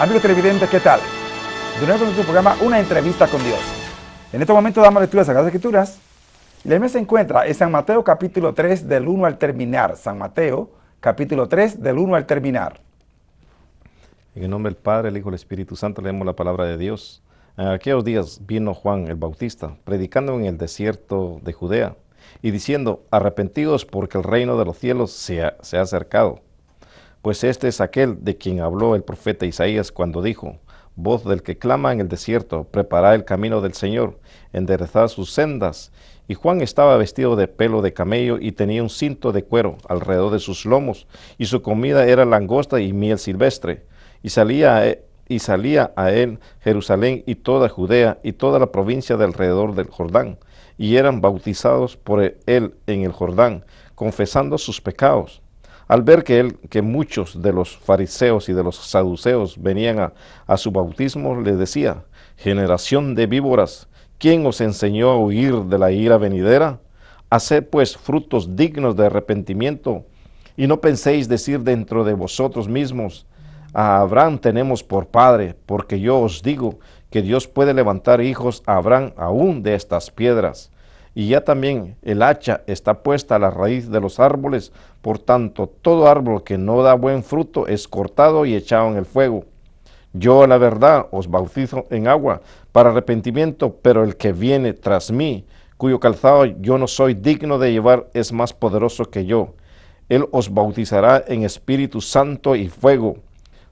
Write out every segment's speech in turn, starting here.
Amigos televidentes, ¿qué tal? De nuevo con su programa Una entrevista con Dios. En este momento damos lectura a las Sagradas Escrituras. Y la misma se encuentra en San Mateo capítulo 3 del 1 al terminar. San Mateo capítulo 3 del 1 al terminar. En el nombre del Padre, el Hijo y el Espíritu Santo leemos la palabra de Dios. En aquellos días vino Juan el Bautista, predicando en el desierto de Judea, y diciendo, arrepentidos porque el reino de los cielos se ha acercado. Pues este es aquel de quien habló el profeta Isaías cuando dijo, voz del que clama en el desierto, preparad el camino del Señor, enderezad sus sendas. Y Juan estaba vestido de pelo de camello y tenía un cinto de cuero alrededor de sus lomos, y su comida era langosta y miel silvestre. Y salía a él Jerusalén y toda Judea y toda la provincia de alrededor del Jordán, y eran bautizados por él en el Jordán, confesando sus pecados. Al ver que muchos de los fariseos y de los saduceos venían a su bautismo, les decía, generación de víboras, ¿quién os enseñó a huir de la ira venidera? Haced pues frutos dignos de arrepentimiento, y no penséis decir dentro de vosotros mismos, a Abraham tenemos por padre, porque yo os digo que Dios puede levantar hijos a Abraham aún de estas piedras. Y ya también el hacha está puesta a la raíz de los árboles, por tanto todo árbol que no da buen fruto es cortado y echado en el fuego. Yo, la verdad, os bautizo en agua para arrepentimiento, pero el que viene tras mí, cuyo calzado yo no soy digno de llevar, es más poderoso que yo. Él os bautizará en Espíritu Santo y fuego.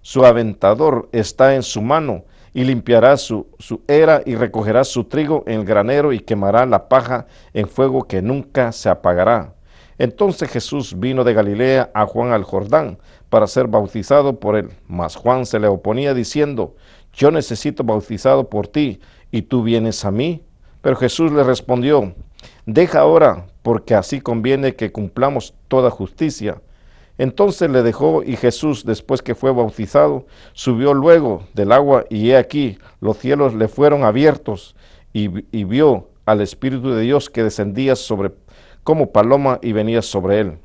Su aventador está en su mano, y limpiará su era y recogerá su trigo en el granero y quemará la paja en fuego que nunca se apagará. Entonces Jesús vino de Galilea a Juan al Jordán para ser bautizado por él. Mas Juan se le oponía diciendo, yo necesito bautizado por ti, y tú vienes a mí. Pero Jesús le respondió, deja ahora, porque así conviene que cumplamos toda justicia. Entonces le dejó, y Jesús, después que fue bautizado, subió luego del agua, y he aquí, los cielos le fueron abiertos, y vio al Espíritu de Dios que descendía sobre como paloma y venía sobre él.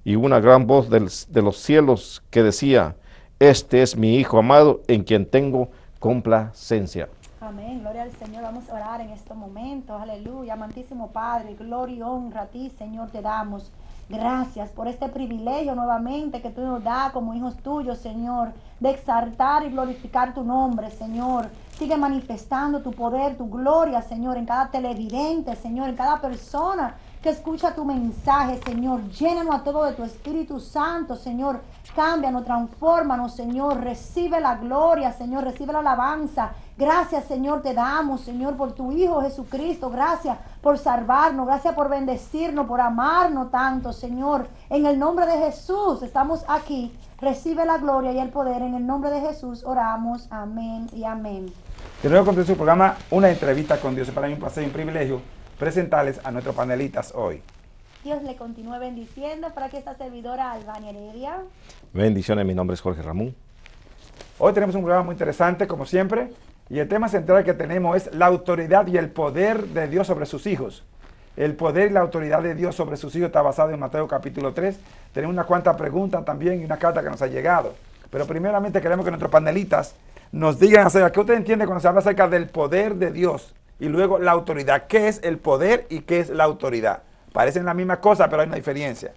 Y una gran voz de los cielos que decía, este es mi Hijo amado, en quien tengo complacencia. Amén, gloria al Señor. Vamos a orar en estos momentos, aleluya. Amantísimo Padre, gloria y honra a ti, Señor, te damos. Gracias por este privilegio nuevamente que tú nos das como hijos tuyos, Señor, de exaltar y glorificar tu nombre, Señor. Sigue manifestando tu poder, tu gloria, Señor, en cada televidente, Señor, en cada persona que escucha tu mensaje, Señor. Llénanos a todo de tu Espíritu Santo, Señor. Cámbianos, transfórmanos, Señor. Recibe la gloria, Señor. Recibe la alabanza. Gracias, Señor, te damos, Señor, por tu Hijo Jesucristo. Gracias por salvarnos. Gracias por bendecirnos, por amarnos tanto, Señor. En el nombre de Jesús estamos aquí. Recibe la gloria y el poder. En el nombre de Jesús oramos. Amén y amén. De nuevo con su programa Una entrevista con Dios. Es para mí un placer y un privilegio presentarles a nuestros panelistas hoy. Dios le continúe bendiciendo para que esta servidora Albania Heredia. Bendiciones, mi nombre es Jorge Ramón. Hoy tenemos un programa muy interesante, como siempre, y el tema central que tenemos es la autoridad y el poder de Dios sobre sus hijos. El poder y la autoridad de Dios sobre sus hijos está basado en Mateo capítulo 3. Tenemos unas cuantas preguntas también y una carta que nos ha llegado. Pero primeramente queremos que nuestros panelistas nos digan acerca, ¿qué usted entiende cuando se habla acerca del poder de Dios? Y luego la autoridad. ¿Qué es el poder y qué es la autoridad? Parecen la misma cosa, pero hay una diferencia.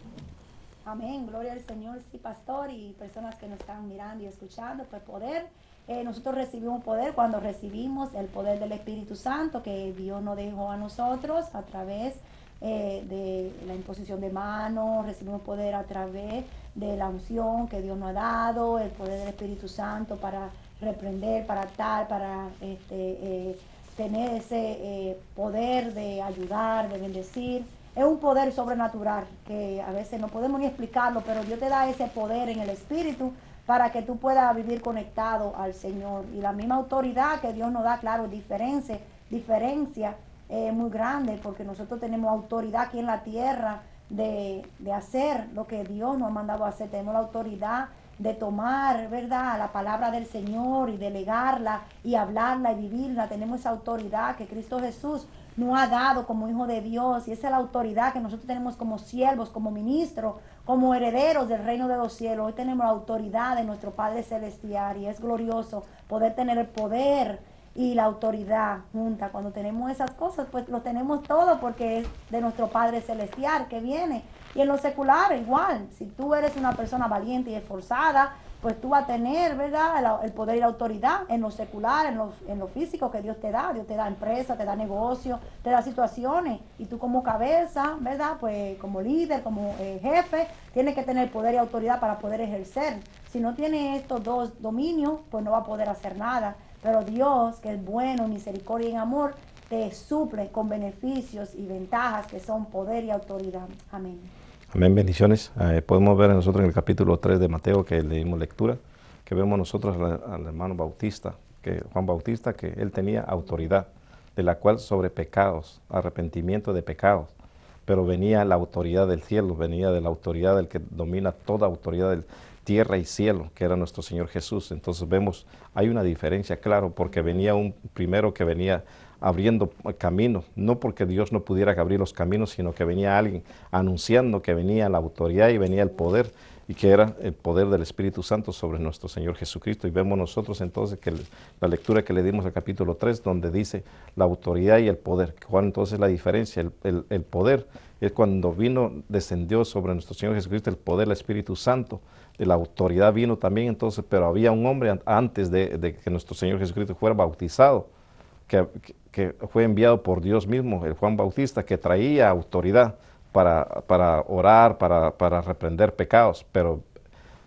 Amén, gloria al Señor, sí, pastor, y personas que nos están mirando y escuchando, pues poder. Nosotros recibimos poder cuando recibimos el poder del Espíritu Santo que Dios nos dejó a nosotros a través de la imposición de manos. Recibimos poder a través de la unción que Dios nos ha dado, el poder del Espíritu Santo para reprender, para atar, para tener ese poder de ayudar, de bendecir. Es un poder sobrenatural que a veces no podemos ni explicarlo, pero Dios te da ese poder en el Espíritu para que tú puedas vivir conectado al Señor. Y la misma autoridad que Dios nos da, claro, diferencia muy grande, porque nosotros tenemos autoridad aquí en la tierra de hacer lo que Dios nos ha mandado a hacer. Tenemos la autoridad de tomar, ¿verdad?, la palabra del Señor y delegarla y hablarla y vivirla. Tenemos esa autoridad que Cristo Jesús nos ha dado como hijo de Dios, y esa es la autoridad que nosotros tenemos como siervos, como ministros, como herederos del reino de los cielos. Hoy tenemos la autoridad de nuestro Padre Celestial, y es glorioso poder tener el poder y la autoridad junta. Cuando tenemos esas cosas, pues lo tenemos todo, porque es de nuestro Padre Celestial que viene. Y en lo secular igual, si tú eres una persona valiente y esforzada, pues tú vas a tener, ¿verdad?, el poder y la autoridad en lo secular, en lo físico que Dios te da. Dios te da empresa, te da negocio, te da situaciones, y tú como cabeza, ¿verdad?, pues como líder, como jefe, tienes que tener poder y autoridad para poder ejercer. Si no tienes estos dos dominios, pues no va a poder hacer nada. Pero Dios, que es bueno, misericordia y amor, te suple con beneficios y ventajas que son poder y autoridad. Amén. Amén, bendiciones. Podemos ver nosotros en el capítulo 3 de Mateo, que leímos lectura, que vemos nosotros al hermano Bautista, Juan Bautista, que él tenía autoridad, de la cual sobre pecados, arrepentimiento de pecados, pero venía la autoridad del cielo, venía de la autoridad del que domina toda autoridad del tierra y cielo, que era nuestro Señor Jesús. Entonces vemos, hay una diferencia, claro, porque venía un primero que venía abriendo caminos, no porque Dios no pudiera abrir los caminos, sino que venía alguien anunciando que venía la autoridad y venía el poder, y que era el poder del Espíritu Santo sobre nuestro Señor Jesucristo. Y vemos nosotros entonces que la lectura que le dimos al capítulo 3, donde dice la autoridad y el poder. ¿Cuál entonces la diferencia? El poder es cuando descendió sobre nuestro Señor Jesucristo el poder del Espíritu Santo. De la autoridad vino también entonces, pero había un hombre antes de que nuestro Señor Jesucristo fuera bautizado, que fue enviado por Dios mismo, el Juan Bautista, que traía autoridad para orar, para reprender pecados. Pero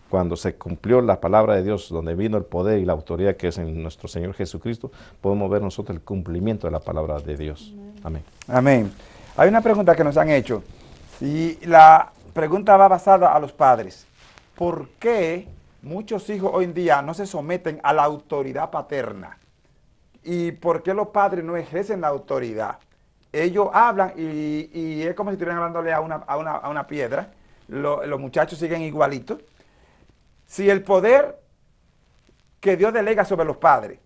cuando se cumplió la palabra de Dios, donde vino el poder y la autoridad que es en nuestro Señor Jesucristo, podemos ver nosotros el cumplimiento de la palabra de Dios. Amén. Amén. Hay una pregunta que nos han hecho, y la pregunta va basada a los padres. ¿Por qué muchos hijos hoy en día no se someten a la autoridad paterna? ¿Y por qué los padres no ejercen la autoridad? Ellos hablan y es como si estuvieran hablándole a una piedra. Los muchachos siguen igualitos. Si el poder que Dios delega sobre los padres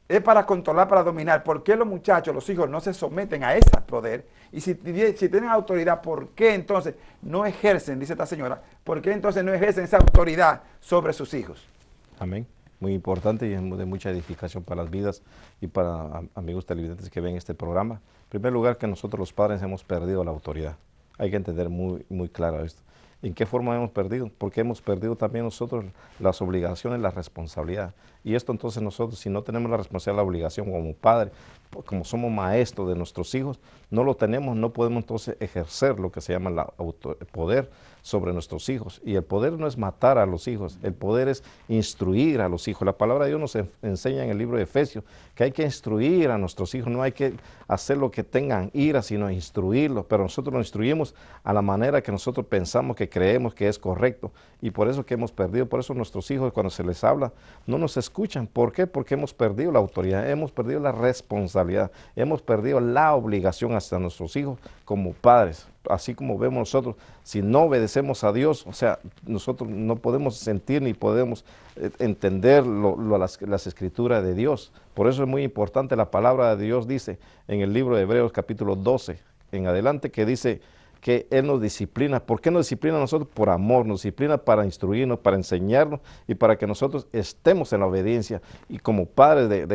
es para controlar, para dominar, ¿por qué los muchachos, los hijos, no se someten a ese poder? Y si tienen autoridad, ¿por qué entonces no ejercen, dice esta señora, por qué entonces no ejercen esa autoridad sobre sus hijos? Amén. Muy importante y de mucha edificación para las vidas y para amigos televidentes que ven este programa. En primer lugar, que nosotros los padres hemos perdido la autoridad. Hay que entender muy claro esto. ¿En qué forma hemos perdido? Porque hemos perdido también nosotros las obligaciones, la responsabilidad. Y esto entonces nosotros, si no tenemos la responsabilidad, la obligación como padre, como somos maestros de nuestros hijos, no lo tenemos, no podemos entonces ejercer lo que se llama el poder sobre nuestros hijos. Y el poder no es matar a los hijos, el poder es instruir a los hijos. La palabra de Dios nos enseña en el libro de Efesios que hay que instruir a nuestros hijos, no hay que hacer lo que tengan ira, sino instruirlos. Pero nosotros los instruimos a la manera que nosotros pensamos, que creemos que es correcto. Y por eso que hemos perdido, por eso nuestros hijos cuando se les habla no nos escuchan. ¿Por qué? Porque hemos perdido la autoridad, hemos perdido la responsabilidad, hemos perdido la obligación hacia nuestros hos como padres. Así como vemos nosotros, si no obedecemos a Dios, o sea, nosotros no podemos sentir ni podemos entender las escrituras de Dios. Por eso es muy importante, la palabra de Dios dice en el libro de Hebreos capítulo 12 en adelante, que dice que Él nos disciplina. ¿Por qué nos disciplina a nosotros? Por amor, nos disciplina para instruirnos, para enseñarnos y para que nosotros estemos en la obediencia. Y como padres,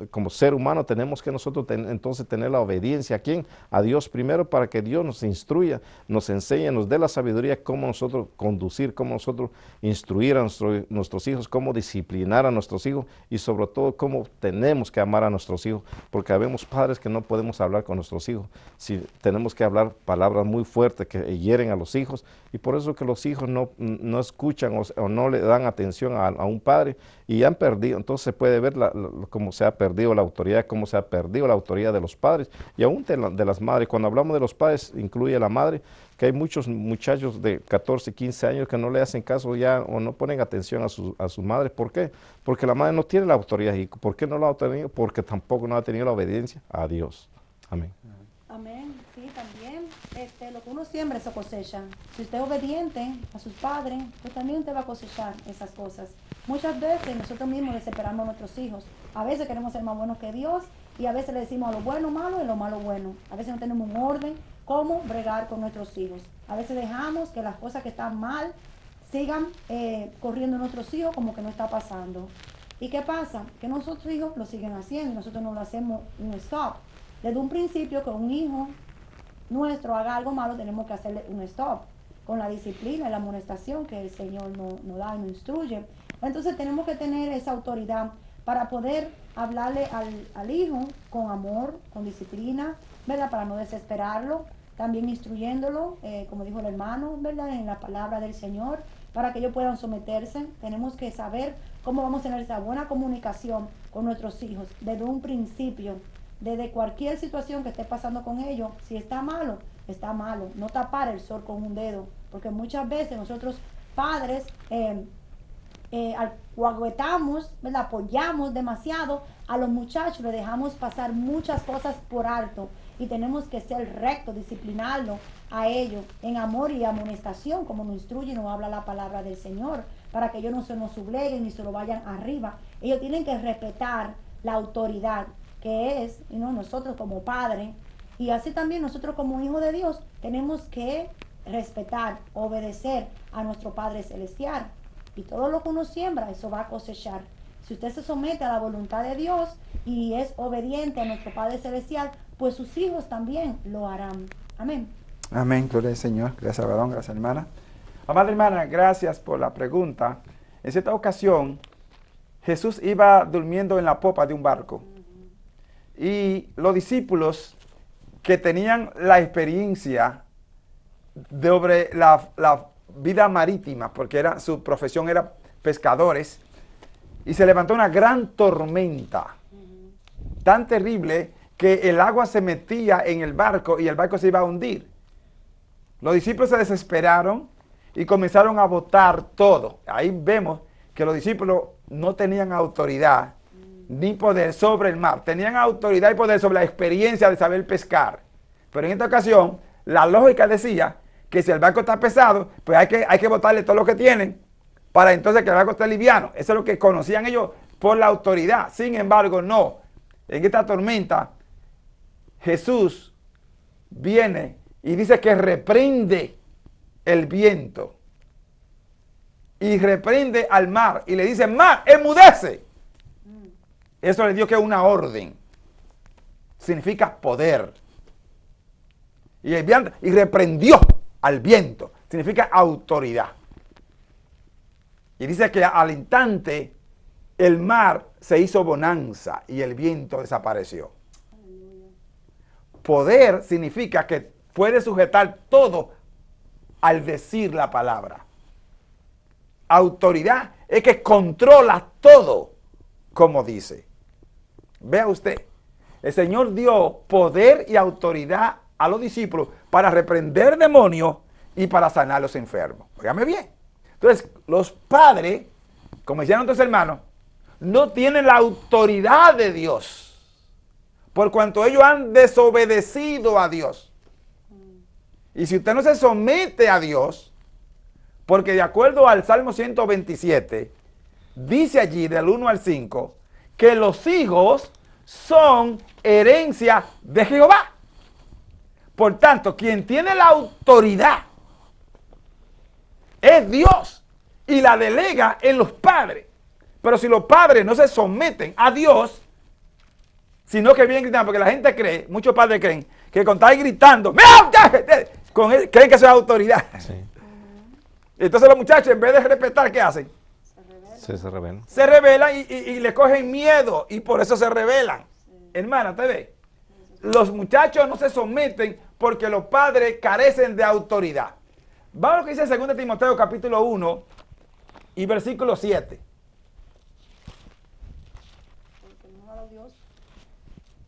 como ser humano, tenemos que nosotros entonces tener la obediencia. ¿A quién? A Dios primero, para que Dios nos instruya, nos enseñe, nos dé la sabiduría cómo nosotros conducir, cómo nosotros instruir a nuestros hijos, cómo disciplinar a nuestros hijos y sobre todo cómo tenemos que amar a nuestros hijos, porque habemos padres que no podemos hablar con nuestros hijos. Si tenemos que hablar palabras muy fuertes que hieren a los hijos, y por eso que los hijos no escuchan o no le dan atención a un padre y han perdido. Entonces se puede ver cómo se ha perdido la autoridad, cómo se ha perdido la autoridad de los padres y aún de las madres. Cuando hablamos de los padres, incluye a la madre, que hay muchos muchachos de 14, 15 años que no le hacen caso ya o no ponen atención a sus madres. ¿Por qué? Porque la madre no tiene la autoridad. ¿Y por qué no la ha tenido? Porque tampoco no ha tenido la obediencia a Dios. Amén. Amén, sí, también. Lo que uno siembra, eso cosecha. Si usted es obediente a sus padres, pues también usted va a cosechar esas cosas. Muchas veces nosotros mismos desesperamos a nuestros hijos. A veces queremos ser más buenos que Dios y a veces le decimos a lo bueno malo y lo malo bueno. A veces no tenemos un orden cómo bregar con nuestros hijos. A veces dejamos que las cosas que están mal sigan corriendo nuestros hijos como que no está pasando. ¿Y qué pasa? Que nuestros hijos lo siguen haciendo y nosotros no lo hacemos un stop. Desde un principio que un hijo nuestro haga algo malo, tenemos que hacerle un stop con la disciplina y la amonestación que el Señor nos da y nos instruye. Entonces tenemos que tener esa autoridad para poder hablarle al hijo con amor, con disciplina, ¿verdad? Para no desesperarlo, también instruyéndolo, como dijo el hermano, ¿verdad? En la palabra del Señor, para que ellos puedan someterse. Tenemos que saber cómo vamos a tener esa buena comunicación con nuestros hijos desde un principio. Desde cualquier situación que esté pasando con ellos, si está malo, está malo. No tapar el sol con un dedo, porque muchas veces nosotros padres alcahuetamos, ¿verdad? Apoyamos demasiado a los muchachos, le dejamos pasar muchas cosas por alto y tenemos que ser rectos, disciplinarlo a ellos en amor y amonestación, como nos instruye y nos habla la palabra del Señor, para que ellos no se nos subleguen ni se lo vayan arriba. Ellos tienen que respetar la autoridad que es, nosotros como padres, y así también nosotros como hijos de Dios tenemos que respetar, obedecer a nuestro Padre Celestial, y todo lo que uno siembra, eso va a cosechar. Si usted se somete a la voluntad de Dios y es obediente a nuestro Padre Celestial, pues sus hijos también lo harán. Amén. Amén, gloria al Señor. Gracias, varón, gracias, hermana. Amada hermana, gracias por la pregunta. En cierta ocasión, Jesús iba durmiendo en la popa de un barco. Y los discípulos que tenían la experiencia sobre la vida marítima, porque su profesión era pescadores, y se levantó una gran tormenta, tan terrible que el agua se metía en el barco y el barco se iba a hundir. Los discípulos se desesperaron y comenzaron a botar todo. Ahí vemos que los discípulos no tenían autoridad ni poder sobre el mar. Tenían autoridad y poder sobre la experiencia de saber pescar. Pero en esta ocasión, la lógica decía que si el barco está pesado, pues hay que botarle todo lo que tienen para entonces que el barco esté liviano. Eso es lo que conocían ellos por la autoridad. Sin embargo, no. En esta tormenta, Jesús viene y dice que reprende el viento y reprende al mar y le dice: mar, enmudece. Eso le dio que una orden. Significa poder. Y reprendió al viento. Significa autoridad. Y dice que al instante el mar se hizo bonanza y el viento desapareció. Poder significa que puede sujetar todo al decir la palabra. Autoridad es que controla todo como dice. Vea usted, el Señor dio poder y autoridad a los discípulos para reprender demonios y para sanar a los enfermos. Óigame bien. Entonces, los padres, como decían nuestros hermanos, no tienen la autoridad de Dios, por cuanto ellos han desobedecido a Dios. Y si usted no se somete a Dios, porque de acuerdo al Salmo 127, dice allí del 1 al 5, que los hijos son herencia de Jehová. Por tanto, quien tiene la autoridad es Dios y la delega en los padres. Pero si los padres no se someten a Dios, sino que vienen gritando, porque la gente cree, muchos padres creen, que con estar gritando, creen que eso es autoridad. Sí. Entonces los muchachos, en vez de respetar, ¿qué hacen? Se rebelan. Se rebelan y le cogen miedo y por eso se rebelan. Sí. Hermana, ¿te ve? Los muchachos no se someten porque los padres carecen de autoridad. Vamos a lo que dice 2 Timoteo capítulo 1 y versículo 7.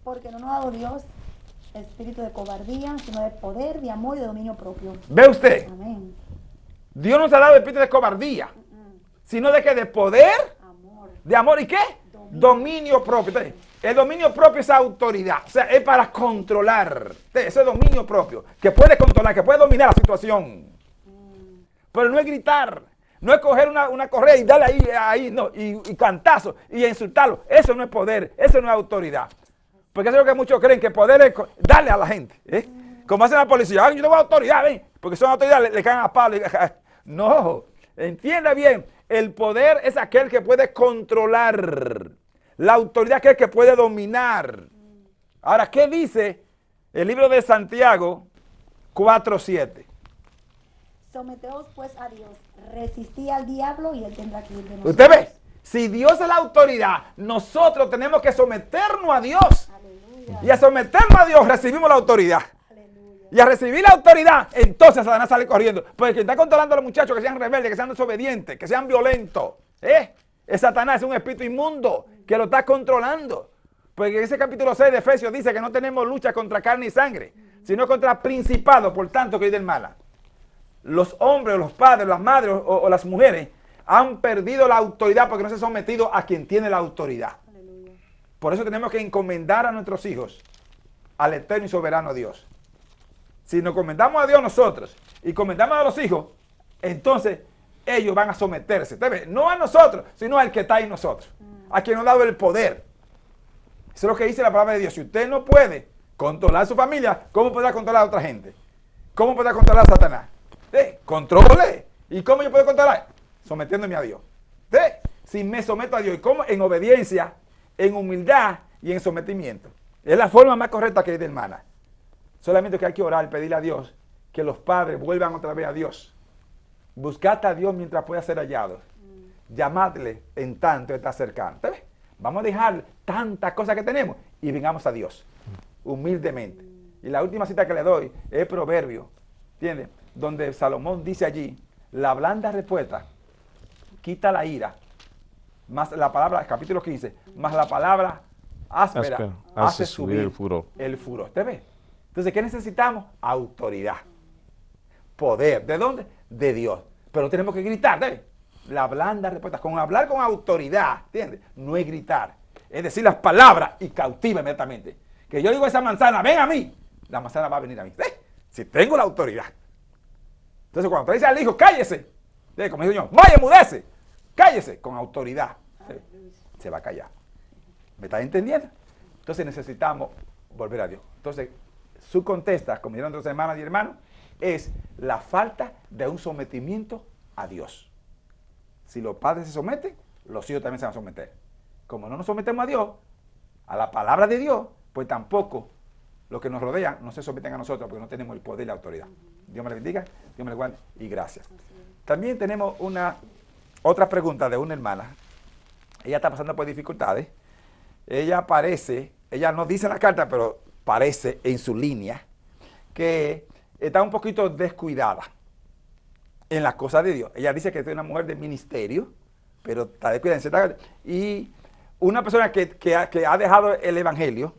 Porque no nos ha dado Dios espíritu de cobardía, sino de poder, de amor y de dominio propio. ¿Ve usted? Amén. Dios nos ha dado espíritu de cobardía, sino de que de poder, amor. ¿De amor y qué? Dominio propio. Entonces, el dominio propio es autoridad. O sea, es para controlar. Ese dominio propio. Que puede controlar, que puede dominar la situación. Pero no es gritar. No es coger una correa y darle ahí no, y cantazo y insultarlo. Eso no es poder. Eso no es autoridad. Porque eso es lo que muchos creen, que poder es darle a la gente. Como hacen la policía. Yo tengo autoridad, ven. Porque son autoridades, le caen a palo. No. Entienda bien. El poder es aquel que puede controlar. La autoridad es aquel que puede dominar. Ahora, ¿qué dice el libro de Santiago 4:7? Someteos pues a Dios, resistí al diablo y él tendrá que ir de nosotros. ¿Usted ve? Si Dios es la autoridad, nosotros tenemos que someternos a Dios. Aleluya. Y a someternos a Dios recibimos la autoridad. Aleluya. Y a recibir la autoridad, entonces Satanás sale corriendo. Porque quien está controlando a los muchachos que sean rebeldes, que sean desobedientes, que sean violentos, es Satanás, es un espíritu inmundo que lo está controlando. Porque en ese capítulo 6 de Efesios dice que no tenemos lucha contra carne y sangre, sino contra principados, por tanto, que hay del mal. Los hombres, los padres, las madres o las mujeres han perdido la autoridad porque no se han sometido a quien tiene la autoridad. Aleluya. Por eso tenemos que encomendar a nuestros hijos al eterno y soberano Dios. Si nos encomendamos a Dios nosotros y encomendamos a los hijos, entonces ellos van a someterse. ¿Usted ve? No a nosotros, sino al que está en nosotros. A quien nos ha dado el poder. Eso es lo que dice la palabra de Dios. Si usted no puede controlar a su familia, ¿cómo podrá controlar a otra gente? ¿Cómo podrá controlar a Satanás? Controle. ¿Y cómo yo puedo controlar? Sometiéndome a Dios. Si me someto a Dios, ¿y cómo? En obediencia, en humildad y en sometimiento. Es la forma más correcta que hay de hermana. Solamente que hay que orar, pedirle a Dios que los padres vuelvan otra vez a Dios. Buscad a Dios mientras pueda ser hallado. Llamadle en tanto está cercano. Vamos a dejar tantas cosas que tenemos y vengamos a Dios humildemente. Y la última cita que le doy es Proverbio, ¿entiendes? Donde Salomón dice allí, la blanda respuesta quita la ira, más la palabra, capítulo 15, más la palabra áspera hace subir el furor. ¿Usted ve? Entonces, ¿qué necesitamos? Autoridad. Poder. ¿De dónde? De Dios. Pero tenemos que gritar, ¿ves? La blanda respuesta, con hablar con autoridad, ¿entiendes? No es gritar, es decir las palabras y cautiva inmediatamente. Que yo digo a esa manzana, ven a mí, la manzana va a venir a mí. Si tengo la autoridad. Entonces cuando te dice al hijo, cállese, como dice yo, vaya, mudece, cállese, con autoridad, se va a callar. ¿Me está entendiendo? Entonces necesitamos volver a Dios. Entonces, su contesta, como dijeron otras hermanas y hermanos, es la falta de un sometimiento a Dios. Si los padres se someten, los hijos también se van a someter. Como no nos sometemos a Dios, a la palabra de Dios, pues tampoco los que nos rodean no se someten a nosotros porque no tenemos el poder y la autoridad. Dios me le bendiga, Dios me le guarde y gracias. También tenemos otra pregunta de una hermana. Ella está pasando por dificultades. Ella no dice en la carta, pero parece en su línea que está un poquito descuidada en las cosas de Dios. Ella dice que es una mujer de ministerio, pero está descuidada en ciertas cosas. Y una persona que ha dejado el evangelio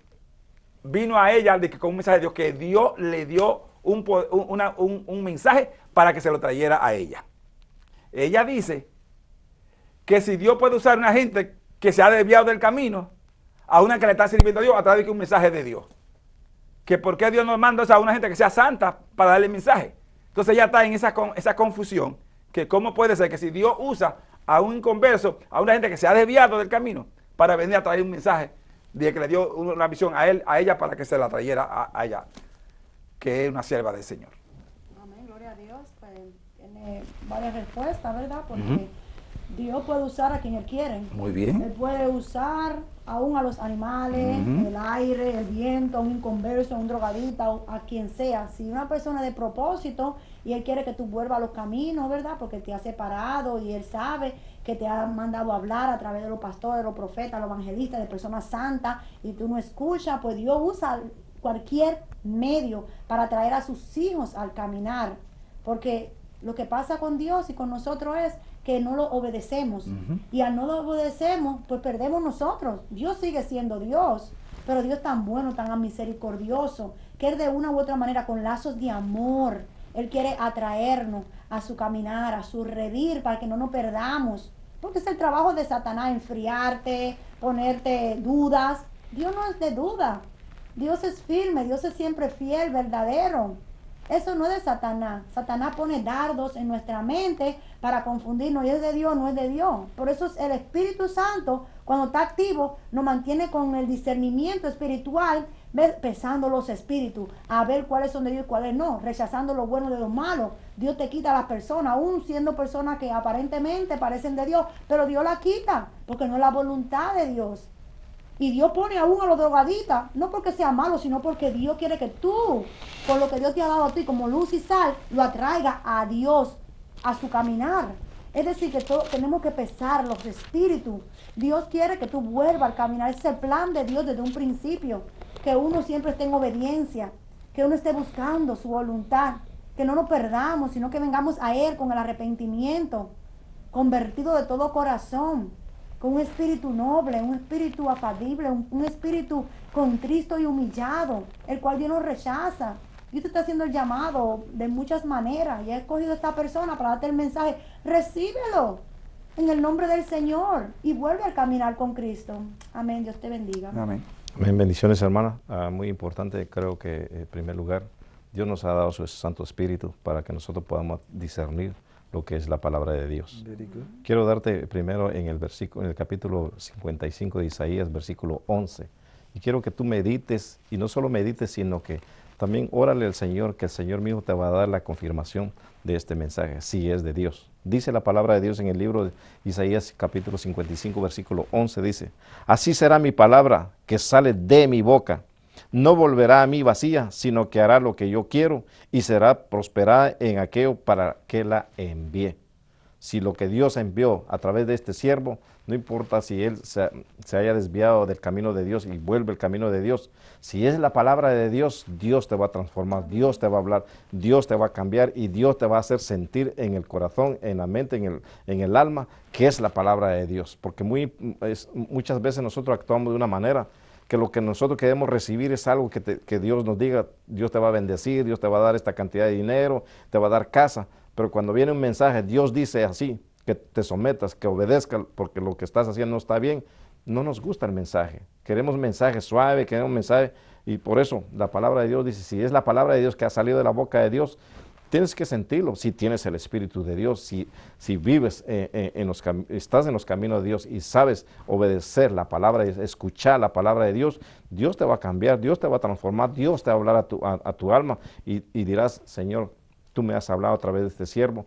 vino a ella con un mensaje de Dios, que Dios le dio un mensaje para que se lo trayera a ella. Ella dice que si Dios puede usar a una gente que se ha desviado del camino, a una que le está sirviendo a Dios a través de un mensaje de Dios. Que por qué Dios nos manda a una gente que sea santa para darle el mensaje. Entonces ella está en esa confusión, que cómo puede ser que si Dios usa a un inconverso, a una gente que se ha desviado del camino, para venir a traer un mensaje de que le dio una visión a ella para que se la trayera a ella, que es una sierva del Señor. Amén, gloria a Dios. Pues tiene varias respuestas, ¿verdad? Porque Dios puede usar a quien Él quiere. Muy bien. Él puede usar aún a los animales, el aire, el viento, a un inconverso, a un drogadita, a quien sea. Si una persona de propósito y Él quiere que tú vuelvas a los caminos, ¿verdad? Porque te ha separado y Él sabe que te ha mandado a hablar a través de los pastores, los profetas, los evangelistas, de personas santas, y tú no escuchas, pues Dios usa cualquier medio para traer a sus hijos al caminar. Porque lo que pasa con Dios y con nosotros es que no lo obedecemos. Y al no lo obedecemos, pues perdemos nosotros. Dios sigue siendo Dios, pero Dios tan bueno, tan misericordioso, que Él de una u otra manera, con lazos de amor, Él quiere atraernos a su caminar, a su redil, para que no nos perdamos. Porque es el trabajo de Satanás, enfriarte, ponerte dudas. Dios no es de duda. Dios es firme, Dios es siempre fiel, verdadero. Eso no es de Satanás. Satanás pone dardos en nuestra mente para confundirnos. Y es de Dios, no es de Dios. Por eso el Espíritu Santo, cuando está activo, nos mantiene con el discernimiento espiritual, pesando los espíritus, a ver cuáles son de Dios y cuáles no, rechazando lo bueno de lo malo. Dios te quita a las personas, aún siendo personas que aparentemente parecen de Dios, pero Dios la quita, porque no es la voluntad de Dios. Y Dios pone aún a los drogadictas, no porque sea malo, sino porque Dios quiere que tú, con lo que Dios te ha dado a ti como luz y sal, lo atraiga a Dios, a su caminar. Es decir, que tenemos que pesar los espíritus. Dios quiere que tú vuelvas al caminar. Ese es el plan de Dios desde un principio. Que uno siempre esté en obediencia, que uno esté buscando su voluntad, que no nos perdamos, sino que vengamos a Él con el arrepentimiento, convertido de todo corazón, con un espíritu noble, un espíritu afable, un espíritu contristo y humillado, el cual Dios nos rechaza. Dios te está haciendo el llamado de muchas maneras y ha escogido a esta persona para darte el mensaje. Recíbelo en el nombre del Señor y vuelve a caminar con Cristo. Amén. Dios te bendiga. Amén. Amén. Bendiciones, hermana. Muy importante, creo que en primer lugar, Dios nos ha dado su Santo Espíritu para que nosotros podamos discernir lo que es la palabra de Dios. Quiero darte primero en el capítulo 55 de Isaías, versículo 11. Y quiero que tú medites, y no solo medites, sino que también órale al Señor, que el Señor mismo te va a dar la confirmación de este mensaje, si es de Dios. Dice la palabra de Dios en el libro de Isaías, capítulo 55, versículo 11, dice: así será mi palabra que sale de mi boca. No volverá a mí vacía, sino que hará lo que yo quiero y será prosperada en aquello para que la envié. Si lo que Dios envió a través de este siervo, no importa si él se haya desviado del camino de Dios y vuelve al camino de Dios, si es la palabra de Dios, Dios te va a transformar, Dios te va a hablar, Dios te va a cambiar y Dios te va a hacer sentir en el corazón, en la mente, en el alma, que es la palabra de Dios. Porque muchas veces nosotros actuamos de una manera que lo que nosotros queremos recibir es algo que Dios nos diga: Dios te va a bendecir, Dios te va a dar esta cantidad de dinero, te va a dar casa. Pero cuando viene un mensaje, Dios dice así, que te sometas, que obedezcas, porque lo que estás haciendo no está bien. No nos gusta el mensaje. Queremos un mensaje suave, queremos un mensaje, y por eso la palabra de Dios dice, si es la palabra de Dios que ha salido de la boca de Dios, tienes que sentirlo. Si tienes el Espíritu de Dios, si vives, estás en los caminos de Dios y sabes obedecer la palabra, escuchar la palabra de Dios, Dios te va a cambiar, Dios te va a transformar, Dios te va a hablar a tu alma y dirás: Señor, tú me has hablado a través de este siervo,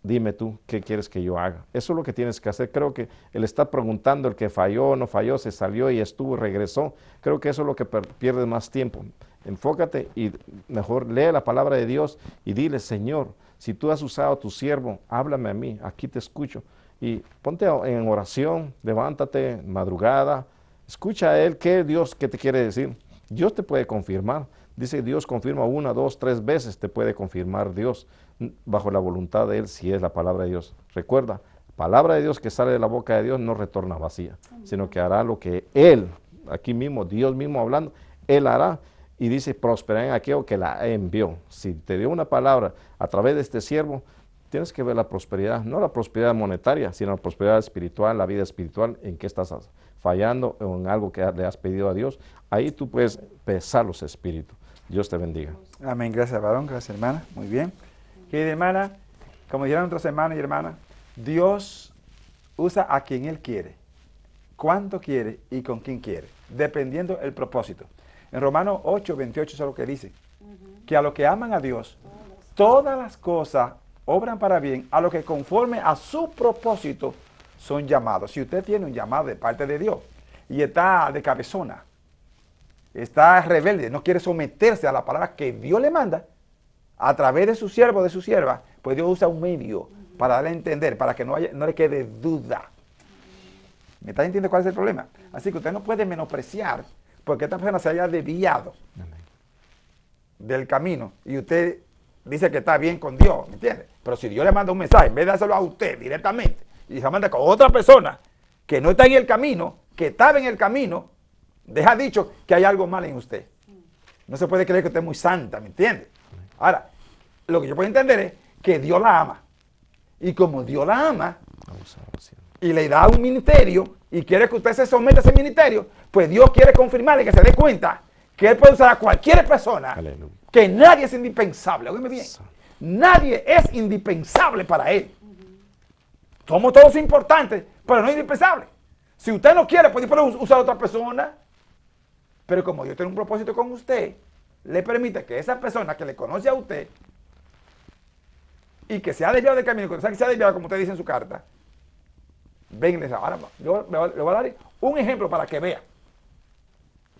dime tú qué quieres que yo haga. Eso es lo que tienes que hacer. Creo que Él está preguntando, el que falló, no falló, se salió y estuvo, regresó. Creo que eso es lo que pierde más tiempo. Enfócate y mejor lee la palabra de Dios y dile: Señor, si tú has usado a tu siervo, háblame a mí, aquí te escucho. Y ponte en oración, levántate, madrugada, escucha a Él, qué Dios que te quiere decir. Dios te puede confirmar. Dice, Dios confirma 1, 2, 3 veces, te puede confirmar Dios bajo la voluntad de Él, si es la palabra de Dios. Recuerda, palabra de Dios que sale de la boca de Dios no retorna vacía, sino que hará lo que Él, aquí mismo, Dios mismo hablando, Él hará. Y dice, prosperará en aquello que la envió. Si te dio una palabra a través de este siervo, tienes que ver la prosperidad, no la prosperidad monetaria, sino la prosperidad espiritual, la vida espiritual, en qué estás fallando, o en algo que le has pedido a Dios. Ahí tú puedes pesar los espíritus. Dios te bendiga. Amén. Gracias, varón. Gracias, hermana. Muy bien. Querida hermana, como dijeron otros hermanos y hermanas, Dios usa a quien Él quiere, cuánto quiere y con quién quiere, dependiendo el propósito. En Romanos 8, 28 es lo que dice, que a los que aman a Dios, todas las cosas obran para bien, a los que conforme a su propósito son llamados. Si usted tiene un llamado de parte de Dios y está de cabezona, está rebelde, no quiere someterse a la palabra que Dios le manda, a través de su siervo o de su sierva, pues Dios usa un medio para darle a entender, para que no le quede duda. ¿Me está entendiendo cuál es el problema? Así que usted no puede menospreciar porque esta persona se haya desviado del camino y usted dice que está bien con Dios, ¿me entiende? Pero si Dios le manda un mensaje, en vez de dárselo a usted directamente, y se manda con otra persona que no está en el camino, que estaba en el camino, deja dicho que hay algo mal en usted. No se puede creer que usted es muy santa, ¿me entiende? Ahora, lo que yo puedo entender es que Dios la ama. Y como Dios la ama, y le da un ministerio y quiere que usted se someta a ese ministerio, pues Dios quiere confirmarle que se dé cuenta que Él puede usar a cualquier persona, Aleluya. que nadie es indispensable. Óyeme bien, nadie es indispensable para Él. Somos todos importantes, pero no indispensables. Si usted no quiere, pues puede usar a otra persona, pero como Dios tiene un propósito con usted, le permite que esa persona que le conoce a usted y que se ha desviado del camino, que se ha desviado, como usted dice en su carta, venga y le dice, ahora yo le voy a dar un ejemplo para que vea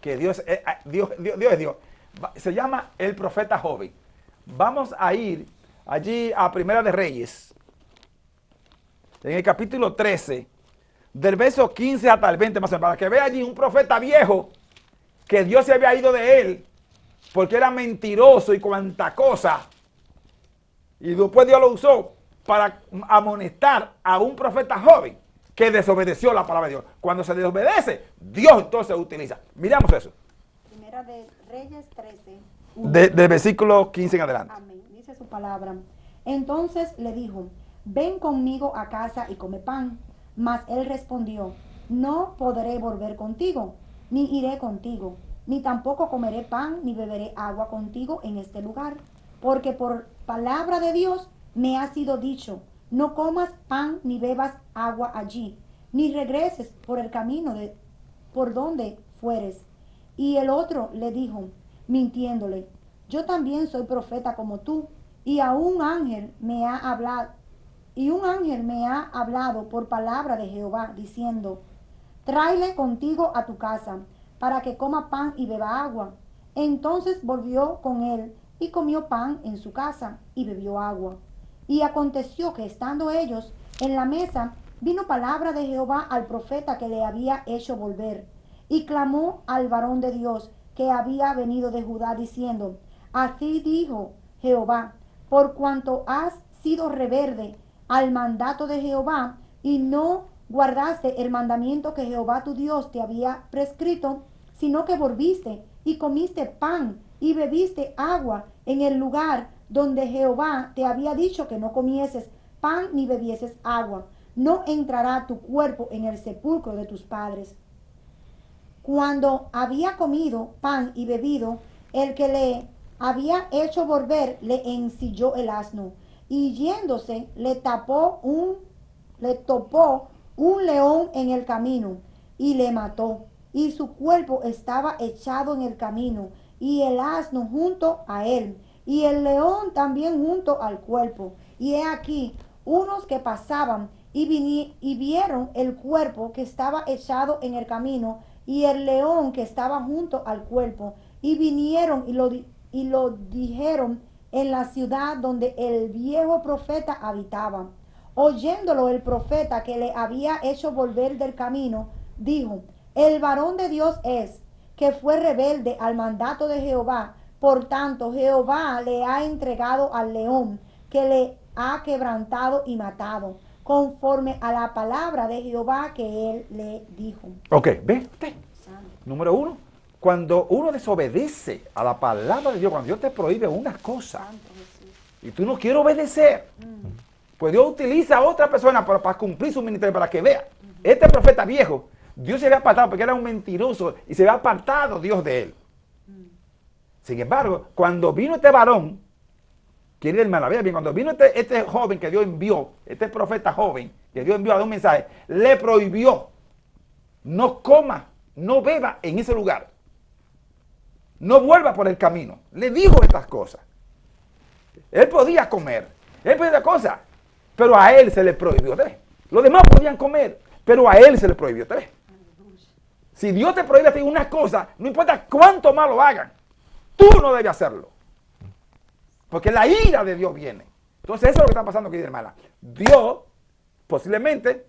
que Dios es Dios. Se llama el profeta joven. Vamos a ir allí a Primera de Reyes, en el capítulo 13, del verso 15 hasta el 20 más o menos, para que vea allí un profeta viejo que Dios se había ido de él porque era mentiroso y cuanta cosa. Y después Dios lo usó para amonestar a un profeta joven que desobedeció la palabra de Dios. Cuando se desobedece, Dios entonces utiliza. Miramos eso. Primera de Reyes 13. De versículo 15 en adelante. Amén. Dice su palabra. Entonces le dijo, ven conmigo a casa y come pan. Mas él respondió, no podré volver contigo, ni iré contigo, ni tampoco comeré pan, ni beberé agua contigo en este lugar. Porque por palabra de Dios me ha sido dicho, no comas pan ni bebas agua allí, ni regreses por el camino por donde fueres. Y el otro le dijo, mintiéndole, yo también soy profeta como tú, y a un ángel me ha hablado por palabra de Jehová, diciendo, tráele contigo a tu casa, para que coma pan y beba agua. Entonces volvió con él, y comió pan en su casa, y bebió agua. Y aconteció que estando ellos en la mesa, vino palabra de Jehová al profeta que le había hecho volver, y clamó al varón de Dios que había venido de Judá, diciendo, así dijo Jehová, por cuanto has sido rebelde al mandato de Jehová, y no guardaste el mandamiento que Jehová tu Dios te había prescrito, sino que volviste y comiste pan y bebiste agua en el lugar donde Jehová te había dicho que no comieses pan ni bebieses agua, no entrará tu cuerpo en el sepulcro de tus padres. Cuando había comido pan y bebido, el que le había hecho volver le ensilló el asno, y yéndose le topó un león en el camino, y le mató, y su cuerpo estaba echado en el camino, y el asno junto a él, y el león también junto al cuerpo. Y he aquí, unos que pasaban y vieron el cuerpo que estaba echado en el camino, y el león que estaba junto al cuerpo, y vinieron y lo dijeron en la ciudad donde el viejo profeta habitaba. Oyéndolo el profeta que le había hecho volver del camino, dijo, el varón de Dios es, que fue rebelde al mandato de Jehová. Por tanto, Jehová le ha entregado al león, que le ha quebrantado y matado, conforme a la palabra de Jehová que él le dijo. Ok, ¿ve usted? Número uno, cuando uno desobedece a la palabra de Dios, cuando Dios te prohíbe una cosa y tú no quieres obedecer, pues Dios utiliza a otra persona para cumplir su ministerio, para que vea. Este profeta viejo, Dios se había apartado porque era un mentiroso y se había apartado Dios de él. Sin embargo, cuando vino este varón, querido hermano, bien, cuando vino este joven que Dios envió, este profeta joven que Dios envió a dar un mensaje, le prohibió, no coma, no beba en ese lugar, no vuelva por el camino. Le dijo estas cosas. Él podía comer, él podía cosas, pero a él se le prohibió. Los demás podían comer, pero a él se le prohibió. Si Dios te prohíbe a ti una cosa, no importa cuánto mal lo hagan, tú no debes hacerlo. Porque la ira de Dios viene. Entonces eso es lo que está pasando aquí, hermana. Dios posiblemente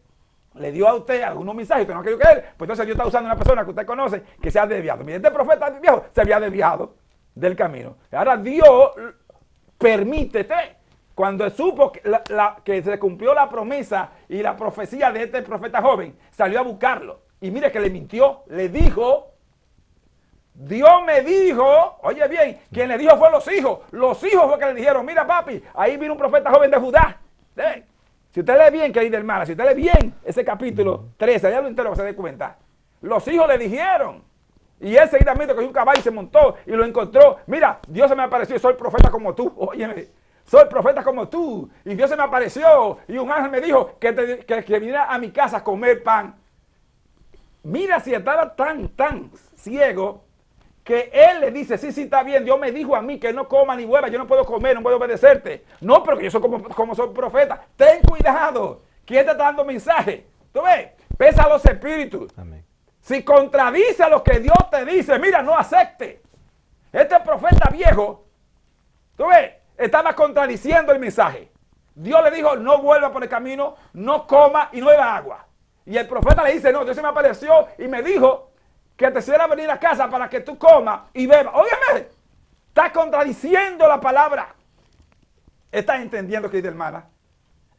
le dio a usted algunos mensajes, usted no quería creer, pues entonces Dios está usando a una persona que usted conoce que se ha desviado. Mire, este profeta viejo se había desviado del camino. Ahora Dios permite, cuando supo que se cumplió la promesa y la profecía de este profeta joven, salió a buscarlo. Y mire que le mintió, le dijo, Dios me dijo, oye bien, quien le dijo fue los hijos fue que le dijeron, mira papi, ahí vino un profeta joven de Judá. Si usted lee bien, querida hermana, si usted lee bien ese capítulo 13, allá lo entero se dé cuenta. Los hijos le dijeron, y él seguidamente cogió un caballo y se montó y lo encontró. Mira, Dios se me apareció y soy profeta como tú. Óyeme, soy profeta como tú. Y Dios se me apareció y un ángel me dijo que viniera a mi casa a comer pan. Mira, si estaba tan ciego que él le dice, sí, está bien, Dios me dijo a mí que no coma ni beba, yo no puedo comer, no puedo obedecerte. No, pero yo soy como soy profeta. Ten cuidado, ¿quién te está dando mensaje? ¿Tú ves? Pesa a los espíritus. Amén. Si contradice lo que Dios te dice, mira, no acepte. Este profeta viejo, ¿tú ves? Estaba contradiciendo el mensaje. Dios le dijo, no vuelva por el camino, no coma y no beba agua. Y el profeta le dice, no, Dios se me apareció y me dijo que te hiciera venir a casa para que tú comas y bebas. Óyeme, está contradiciendo la palabra. ¿Estás entendiendo, querida hermana?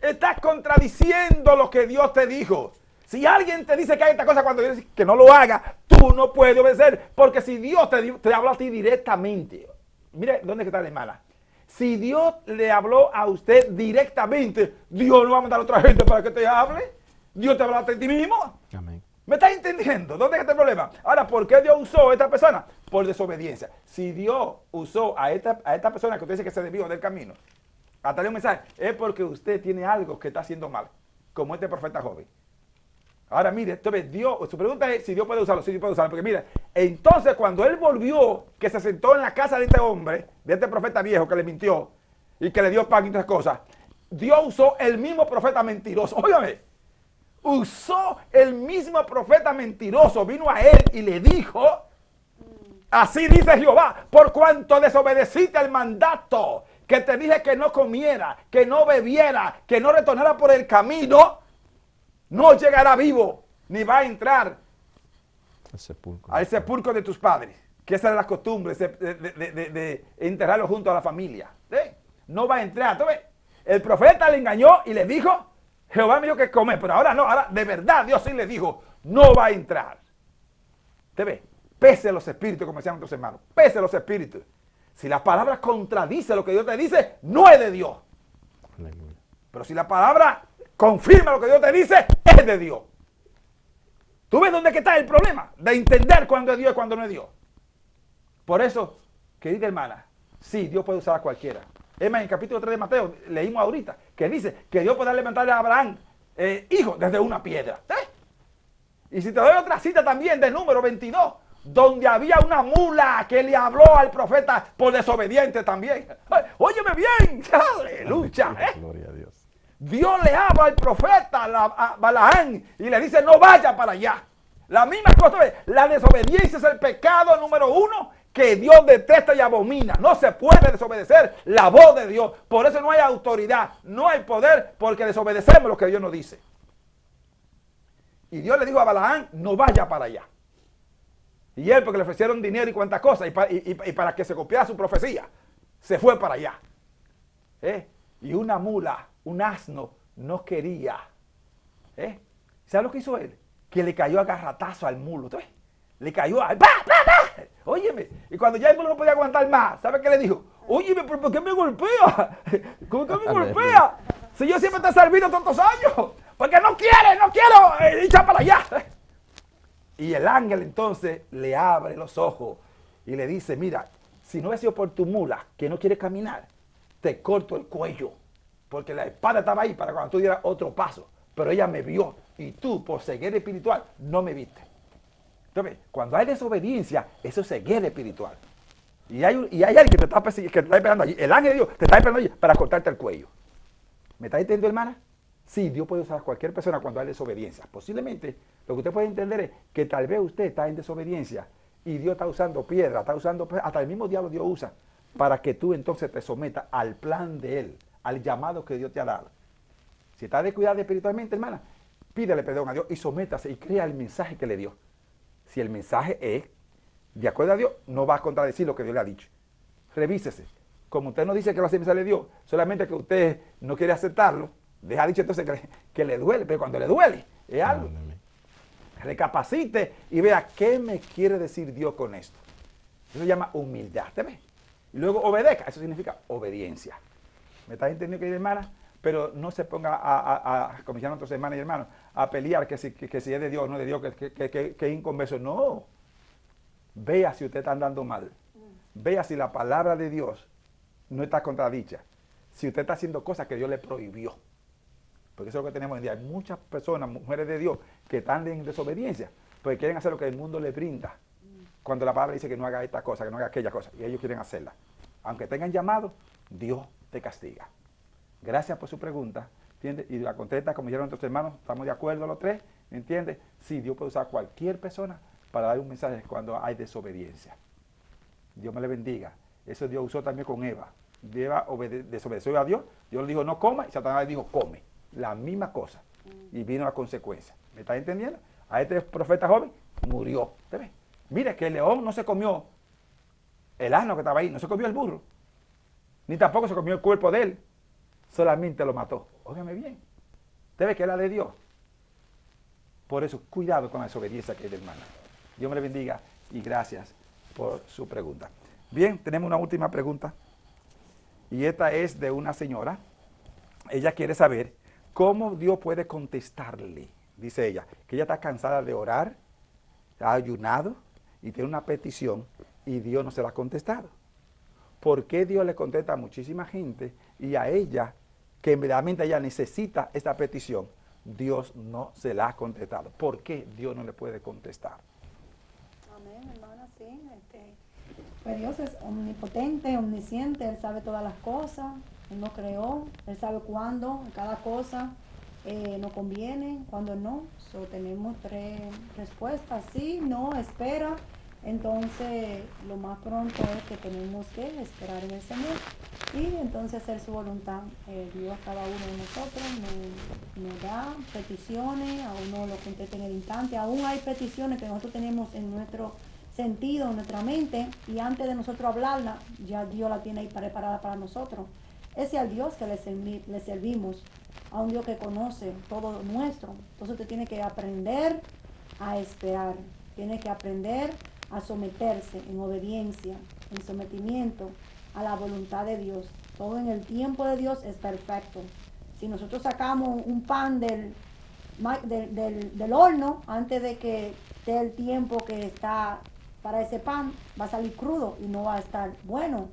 Estás contradiciendo lo que Dios te dijo. Si alguien te dice que hay esta cosa cuando Dios dice que no lo haga, tú no puedes obedecer. Porque si Dios te habla a ti directamente, mire dónde está la hermana. Si Dios le habló a usted directamente, Dios no va a mandar a otra gente para que te hable. Dios te habla a ti mismo. Amén. ¿Me estás entendiendo? ¿Dónde está el problema? Ahora, ¿por qué Dios usó a esta persona? Por desobediencia. Si Dios usó a esta persona que usted dice que se desvió del camino, a darle un mensaje, es porque usted tiene algo que está haciendo mal, como este profeta joven. Ahora, mire, entonces Dios, su pregunta es si Dios puede usarlo, sí Dios puede usarlo, porque mire, entonces cuando él volvió, que se sentó en la casa de este hombre, de este profeta viejo que le mintió y que le dio pan y todas cosas, Dios usó el mismo profeta mentiroso. Óigame. Usó el mismo profeta mentiroso, vino a él y le dijo, así dice Jehová, por cuanto desobedeciste el mandato, que te dije que no comiera, que no bebiera, que no retornara por el camino, no llegará vivo, ni va a entrar al sepulcro de tus padres, que esa era la costumbre de enterrarlo junto a la familia. ¿Sí? No va a entrar. Entonces, el profeta le engañó y le dijo, Jehová me dijo que comer, pero ahora no, ahora de verdad Dios sí le dijo, no va a entrar. ¿Te ve? Pese a los espíritus, como decían nuestros hermanos, pese a los espíritus. Si la palabra contradice lo que Dios te dice, no es de Dios. Aleluya. Pero si la palabra confirma lo que Dios te dice, es de Dios. ¿Tú ves dónde está el problema? De entender cuándo es Dios y cuándo no es Dios. Por eso, querida hermana, sí, Dios puede usar a cualquiera. Es más, en el capítulo 3 de Mateo, leímos ahorita, que dice que Dios puede levantarle a Abraham hijo desde una piedra. Y si te doy otra cita también de número 22, donde había una mula que le habló al profeta por desobediente también. Ay, óyeme bien, aleluya. Gloria a Dios. Dios le habla al profeta a Balaán y le dice no vaya para allá. La misma cosa, la desobediencia es el pecado número 1 que Dios detesta y abomina. No se puede desobedecer la voz de Dios. Por eso no hay autoridad, no hay poder, porque desobedecemos lo que Dios nos dice. Y Dios le dijo a Balaán, no vaya para allá. Y él, porque le ofrecieron dinero y cuantas cosas, y para que se copiara su profecía, se fue para allá. Y una mula, un asno, no quería. ¿Sabes lo que hizo él? Que le cayó a garratazo al mulo. ¿Tú ves? Le cayó a... ¡Bah, bah, bah! Óyeme. Y cuando ya el mulo no podía aguantar más, ¿sabe qué le dijo? Óyeme, ¿pero por qué me golpea? ¿Cómo que me golpea? Si yo siempre te he servido tantos años. Porque no quiero echar para allá. Y el ángel entonces le abre los ojos y le dice, mira, si no he sido por tu mula que no quiere caminar, te corto el cuello. Porque la espada estaba ahí para cuando tú dieras otro paso. Pero ella me vio y tú, por ceguera espiritual, no me viste. Entonces, cuando hay desobediencia, eso es ceguera espiritual. Y hay alguien que te está esperando allí. El ángel de Dios te está esperando allí para cortarte el cuello. ¿Me está entendiendo, hermana? Sí, Dios puede usar a cualquier persona cuando hay desobediencia. Posiblemente lo que usted puede entender es que tal vez usted está en desobediencia y Dios está usando piedra, está usando, hasta el mismo diablo Dios usa para que tú entonces te sometas al plan de Él, al llamado que Dios te ha dado. Si está descuidado espiritualmente, hermana, pídele perdón a Dios y sométase y crea el mensaje que le dio. Si el mensaje es de acuerdo a Dios, no va a contradecir lo que Dios le ha dicho. Revísese. Como usted no dice que lo hace mensaje de Dios, solamente que usted no quiere aceptarlo, deja dicho entonces que le duele, pero cuando le duele es algo. Recapacite y vea qué me quiere decir Dios con esto. Eso se llama humildad, ¿te ves? Y luego obedezca, eso significa obediencia. ¿Me estás entendiendo, querida hermana? pero no se ponga como decían otros hermanos y hermanos, a pelear que si es de Dios o no de Dios, que es inconverso. No. Vea si usted está andando mal. Vea si la palabra de Dios no está contradicha. Si usted está haciendo cosas que Dios le prohibió. Porque eso es lo que tenemos hoy en día. Hay muchas personas, mujeres de Dios, que están en desobediencia, porque quieren hacer lo que el mundo les brinda. Cuando la palabra dice que no haga esta cosa, que no haga aquella cosa, y ellos quieren hacerla. Aunque tengan llamado, Dios te castiga. Gracias por su pregunta, ¿entiendes? Y la contesta, como dijeron nuestros hermanos, estamos de acuerdo los tres, ¿entiendes? Sí, Dios puede usar a cualquier persona para dar un mensaje cuando hay desobediencia. Dios me le bendiga. Eso Dios usó también con Eva. Eva desobedeció a Dios, Dios le dijo no coma, y Satanás le dijo come. La misma cosa. Y vino la consecuencia. ¿Me estás entendiendo? A este profeta joven murió. ¿Te ves? Mire que el león no se comió el asno que estaba ahí, no se comió el burro, ni tampoco se comió el cuerpo de él, solamente lo mató. Óigame bien. ¿Te ves que es la de Dios? Por eso, cuidado con la desobediencia que es de hermana. Dios me le bendiga y gracias por su pregunta. Bien, tenemos una última pregunta. Y esta es de una señora. Ella quiere saber cómo Dios puede contestarle. Dice ella, que ella está cansada de orar, ha ayunado y tiene una petición y Dios no se la ha contestado. ¿Por qué Dios le contesta a muchísima gente y a ella, que verdaderamente ella necesita esta petición, Dios no se la ha contestado? ¿Por qué Dios no le puede contestar? Amén, hermana, sí. Pues Dios es omnipotente, omnisciente, Él sabe todas las cosas, Él nos creó, Él sabe cuándo, cada cosa nos conviene, cuándo no. So, tenemos tres respuestas, sí, no, espera. Entonces, lo más pronto es que tenemos que esperar en el Señor y entonces hacer su voluntad. Dios a cada uno de nosotros nos da peticiones, a uno lo contesta en el instante. Aún hay peticiones que nosotros tenemos en nuestro sentido, en nuestra mente, y antes de nosotros hablarla, ya Dios la tiene ahí preparada para nosotros. Ese es el Dios que le servimos, a un Dios que conoce todo lo nuestro. Entonces usted tiene que aprender a esperar, tiene que aprender a someterse en obediencia, en sometimiento a la voluntad de Dios. Todo en el tiempo de Dios es perfecto. Si nosotros sacamos un pan del horno antes de que esté el tiempo que está para ese pan, va a salir crudo y no va a estar bueno.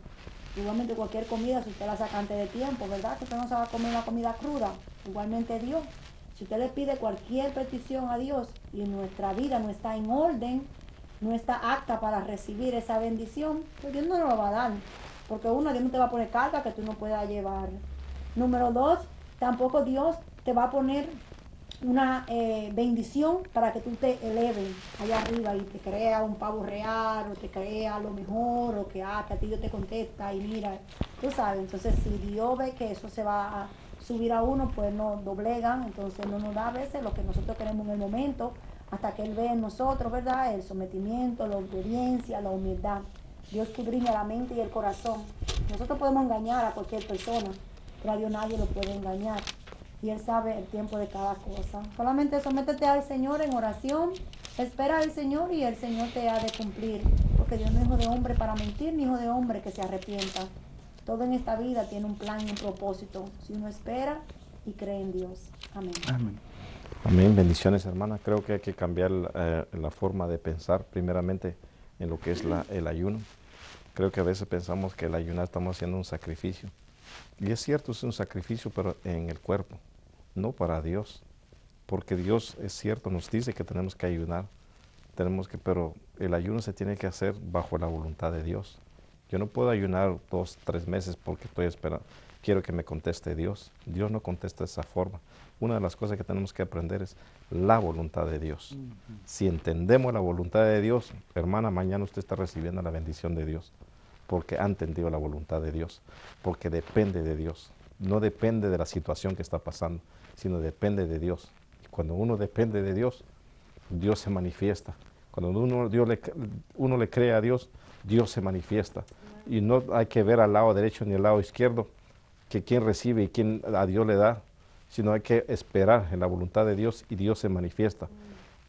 Igualmente cualquier comida, si usted la saca antes de tiempo, ¿verdad? Que usted no se va a comer una comida cruda. Igualmente Dios. Si usted le pide cualquier petición a Dios y nuestra vida no está en orden, no está apta para recibir esa bendición, pues Dios no lo va a dar. Porque uno, Dios no te va a poner carga que tú no puedas llevar. Número dos, tampoco Dios te va a poner una bendición para que tú te eleves allá arriba y te crea un pavo real, o te crea lo mejor, o que a ti Dios te contesta y mira, tú sabes. Entonces, si Dios ve que eso se va a subir a uno, pues nos doblegan, entonces no nos da a veces lo que nosotros queremos en el momento, hasta que Él ve en nosotros, ¿verdad? El sometimiento, la obediencia, la humildad. Dios escudriña la mente y el corazón. Nosotros podemos engañar a cualquier persona, pero a Dios nadie lo puede engañar. Y Él sabe el tiempo de cada cosa. Solamente sométete al Señor en oración, espera al Señor y el Señor te ha de cumplir. Porque Dios no es hijo de hombre para mentir, ni hijo de hombre que se arrepienta. Todo en esta vida tiene un plan y un propósito. Si uno espera y cree en Dios. Amén. Amén. Amén, bendiciones hermana. Creo que hay que cambiar la forma de pensar primeramente en lo que es el ayuno. Creo que a veces pensamos que el ayunar estamos haciendo un sacrificio. Y es cierto, es un sacrificio, pero en el cuerpo, no para Dios. Porque Dios, es cierto, nos dice que tenemos que ayunar, pero el ayuno se tiene que hacer bajo la voluntad de Dios. Yo no puedo ayunar 2, 3 meses porque estoy esperando, quiero que me conteste Dios. Dios no contesta de esa forma. Una de las cosas que tenemos que aprender es la voluntad de Dios. Si entendemos la voluntad de Dios, hermana, mañana usted está recibiendo la bendición de Dios, porque ha entendido la voluntad de Dios, porque depende de Dios. No depende de la situación que está pasando, sino depende de Dios. Y cuando uno depende de Dios, Dios se manifiesta. Cuando uno le cree a Dios, Dios se manifiesta. Y no hay que ver al lado derecho ni al lado izquierdo que quién recibe y quién a Dios le da, sino hay que esperar en la voluntad de Dios y Dios se manifiesta.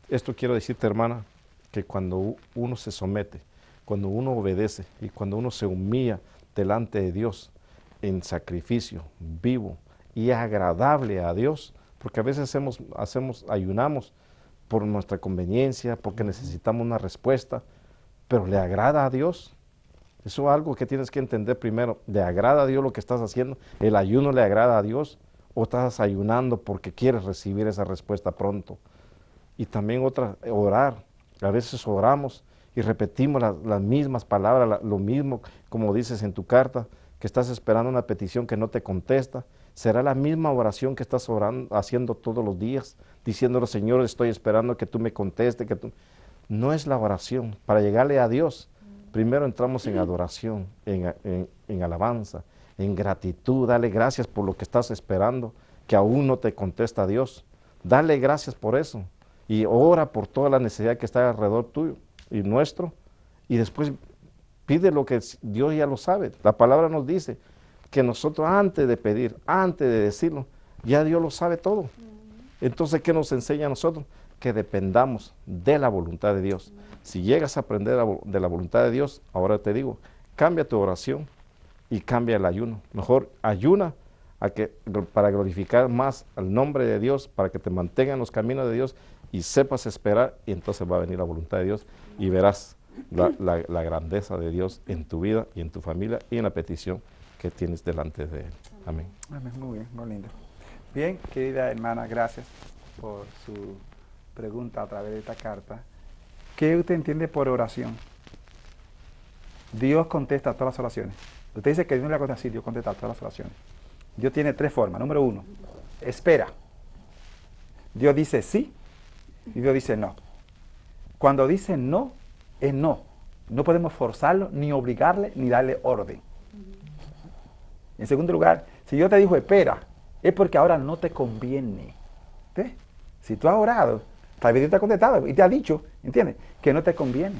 Esto quiero decirte, hermana, que cuando uno se somete, cuando uno obedece y cuando uno se humilla delante de Dios en sacrificio vivo, y agradable a Dios, porque a veces ayunamos por nuestra conveniencia, porque necesitamos una respuesta, pero ¿le agrada a Dios? Eso es algo que tienes que entender primero. ¿Le agrada a Dios lo que estás haciendo? ¿El ayuno le agrada a Dios? ¿O estás ayunando porque quieres recibir esa respuesta pronto? Y también orar. A veces oramos y repetimos las mismas palabras, lo mismo como dices en tu carta, que estás esperando una petición que no te contesta. ¿Será la misma oración que estás haciendo todos los días? Diciéndole, Señor, estoy esperando que tú me contestes. No es la oración. Para llegarle a Dios, primero entramos en adoración, en alabanza, en gratitud. Dale gracias por lo que estás esperando, que aún no te contesta Dios. Dale gracias por eso. Y ora por toda la necesidad que está alrededor tuyo y nuestro. Y después pide lo que Dios ya lo sabe. La palabra nos dice que nosotros antes de pedir, antes de decirlo, ya Dios lo sabe todo. Entonces, ¿qué nos enseña a nosotros? Que dependamos de la voluntad de Dios. Si llegas a aprender de la voluntad de Dios, ahora te digo, cambia tu oración y cambia el ayuno. Mejor ayuna para glorificar más al nombre de Dios, para que te mantenga en los caminos de Dios y sepas esperar, y entonces va a venir la voluntad de Dios y verás la grandeza de Dios en tu vida y en tu familia y en la petición que tienes delante de Él. Amén. Amén. Muy bien, muy lindo. Bien, querida hermana, gracias por su pregunta a través de esta carta. ¿Qué usted entiende por oración? Dios contesta todas las oraciones. Usted dice que Dios no le contesta, sí, Dios contesta todas las oraciones. Dios tiene 3 formas. Número 1, espera. Dios dice sí y Dios dice no. Cuando dice no, es no. No podemos forzarlo, ni obligarle, ni darle orden. En segundo lugar, si Dios te dijo espera, es porque ahora no te conviene. ¿Ves? Si tú has orado, tal vez Dios te ha contestado y te ha dicho, ¿entiendes? Que no te conviene.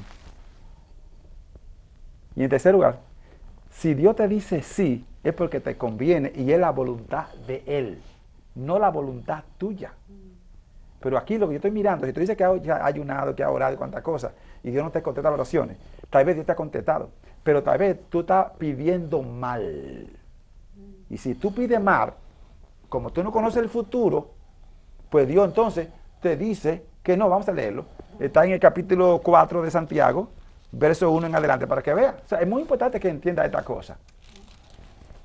Y en tercer lugar, si Dios te dice sí, es porque te conviene y es la voluntad de Él, no la voluntad tuya. Pero aquí lo que yo estoy mirando, si tú dices que has ayunado, que has orado y cuantas cosas, y Dios no te contesta las oraciones, tal vez Dios te ha contestado, pero tal vez tú estás pidiendo mal. Y si tú pides mal, como tú no conoces el futuro, pues Dios entonces te dice que no. Vamos a leerlo. Está en el capítulo 4 de Santiago, verso 1 en adelante, para que veas. O sea, es muy importante que entienda esta cosa.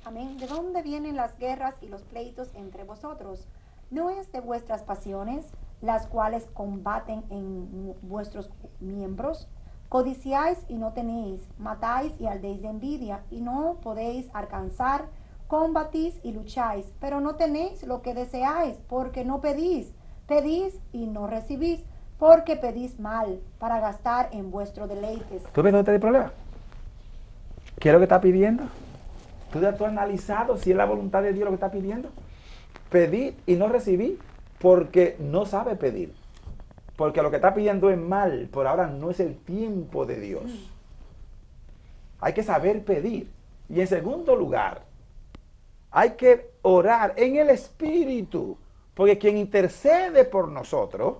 Amén. ¿De dónde vienen las guerras y los pleitos entre vosotros? ¿No es de vuestras pasiones, las cuales combaten en vuestros miembros? Codiciáis y no tenéis, matáis y ardéis de envidia, y no podéis alcanzar, combatís y lucháis, pero no tenéis lo que deseáis, porque no pedís. Pedís y no recibís, porque pedís mal, para gastar en vuestros deleites. ¿Tú ves dónde está el problema? ¿Qué es lo que está pidiendo? ¿Tú has analizado si es la voluntad de Dios lo que está pidiendo? Pedir y no recibir porque no sabe pedir. Porque lo que está pidiendo es mal. Por ahora no es el tiempo de Dios. Hay que saber pedir. Y en segundo lugar, hay que orar en el Espíritu. Porque quien intercede por nosotros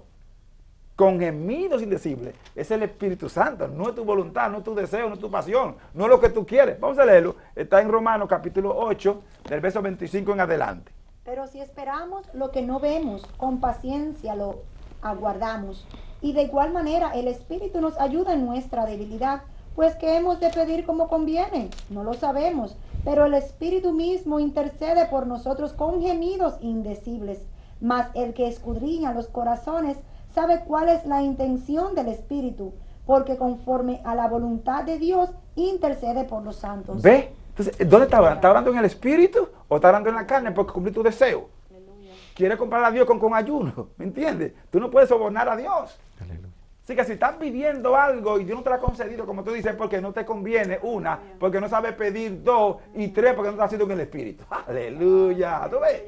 con gemidos indecibles es el Espíritu Santo. No es tu voluntad, no es tu deseo, no es tu pasión, no es lo que tú quieres. Vamos a leerlo. Está en Romanos capítulo 8, del verso 25 en adelante. Pero si esperamos lo que no vemos, con paciencia lo aguardamos. Y de igual manera el Espíritu nos ayuda en nuestra debilidad, pues que hemos de pedir como conviene, no lo sabemos, pero el Espíritu mismo intercede por nosotros con gemidos indecibles. Mas el que escudriña los corazones sabe cuál es la intención del Espíritu, porque conforme a la voluntad de Dios intercede por los santos. ¿Ve? Entonces, ¿dónde está orando? ¿Está orando en el Espíritu o está orando en la carne porque cumplí tu deseo? Aleluya. Quiere comprar a Dios con ayuno, ¿me entiendes? Tú no puedes sobornar a Dios. Aleluya. Así que si estás pidiendo algo y Dios no te lo ha concedido, como tú dices, porque no te conviene, una, porque no sabes pedir, dos, y tres, porque no estás haciendo en el Espíritu. Aleluya. ¿Tú ves?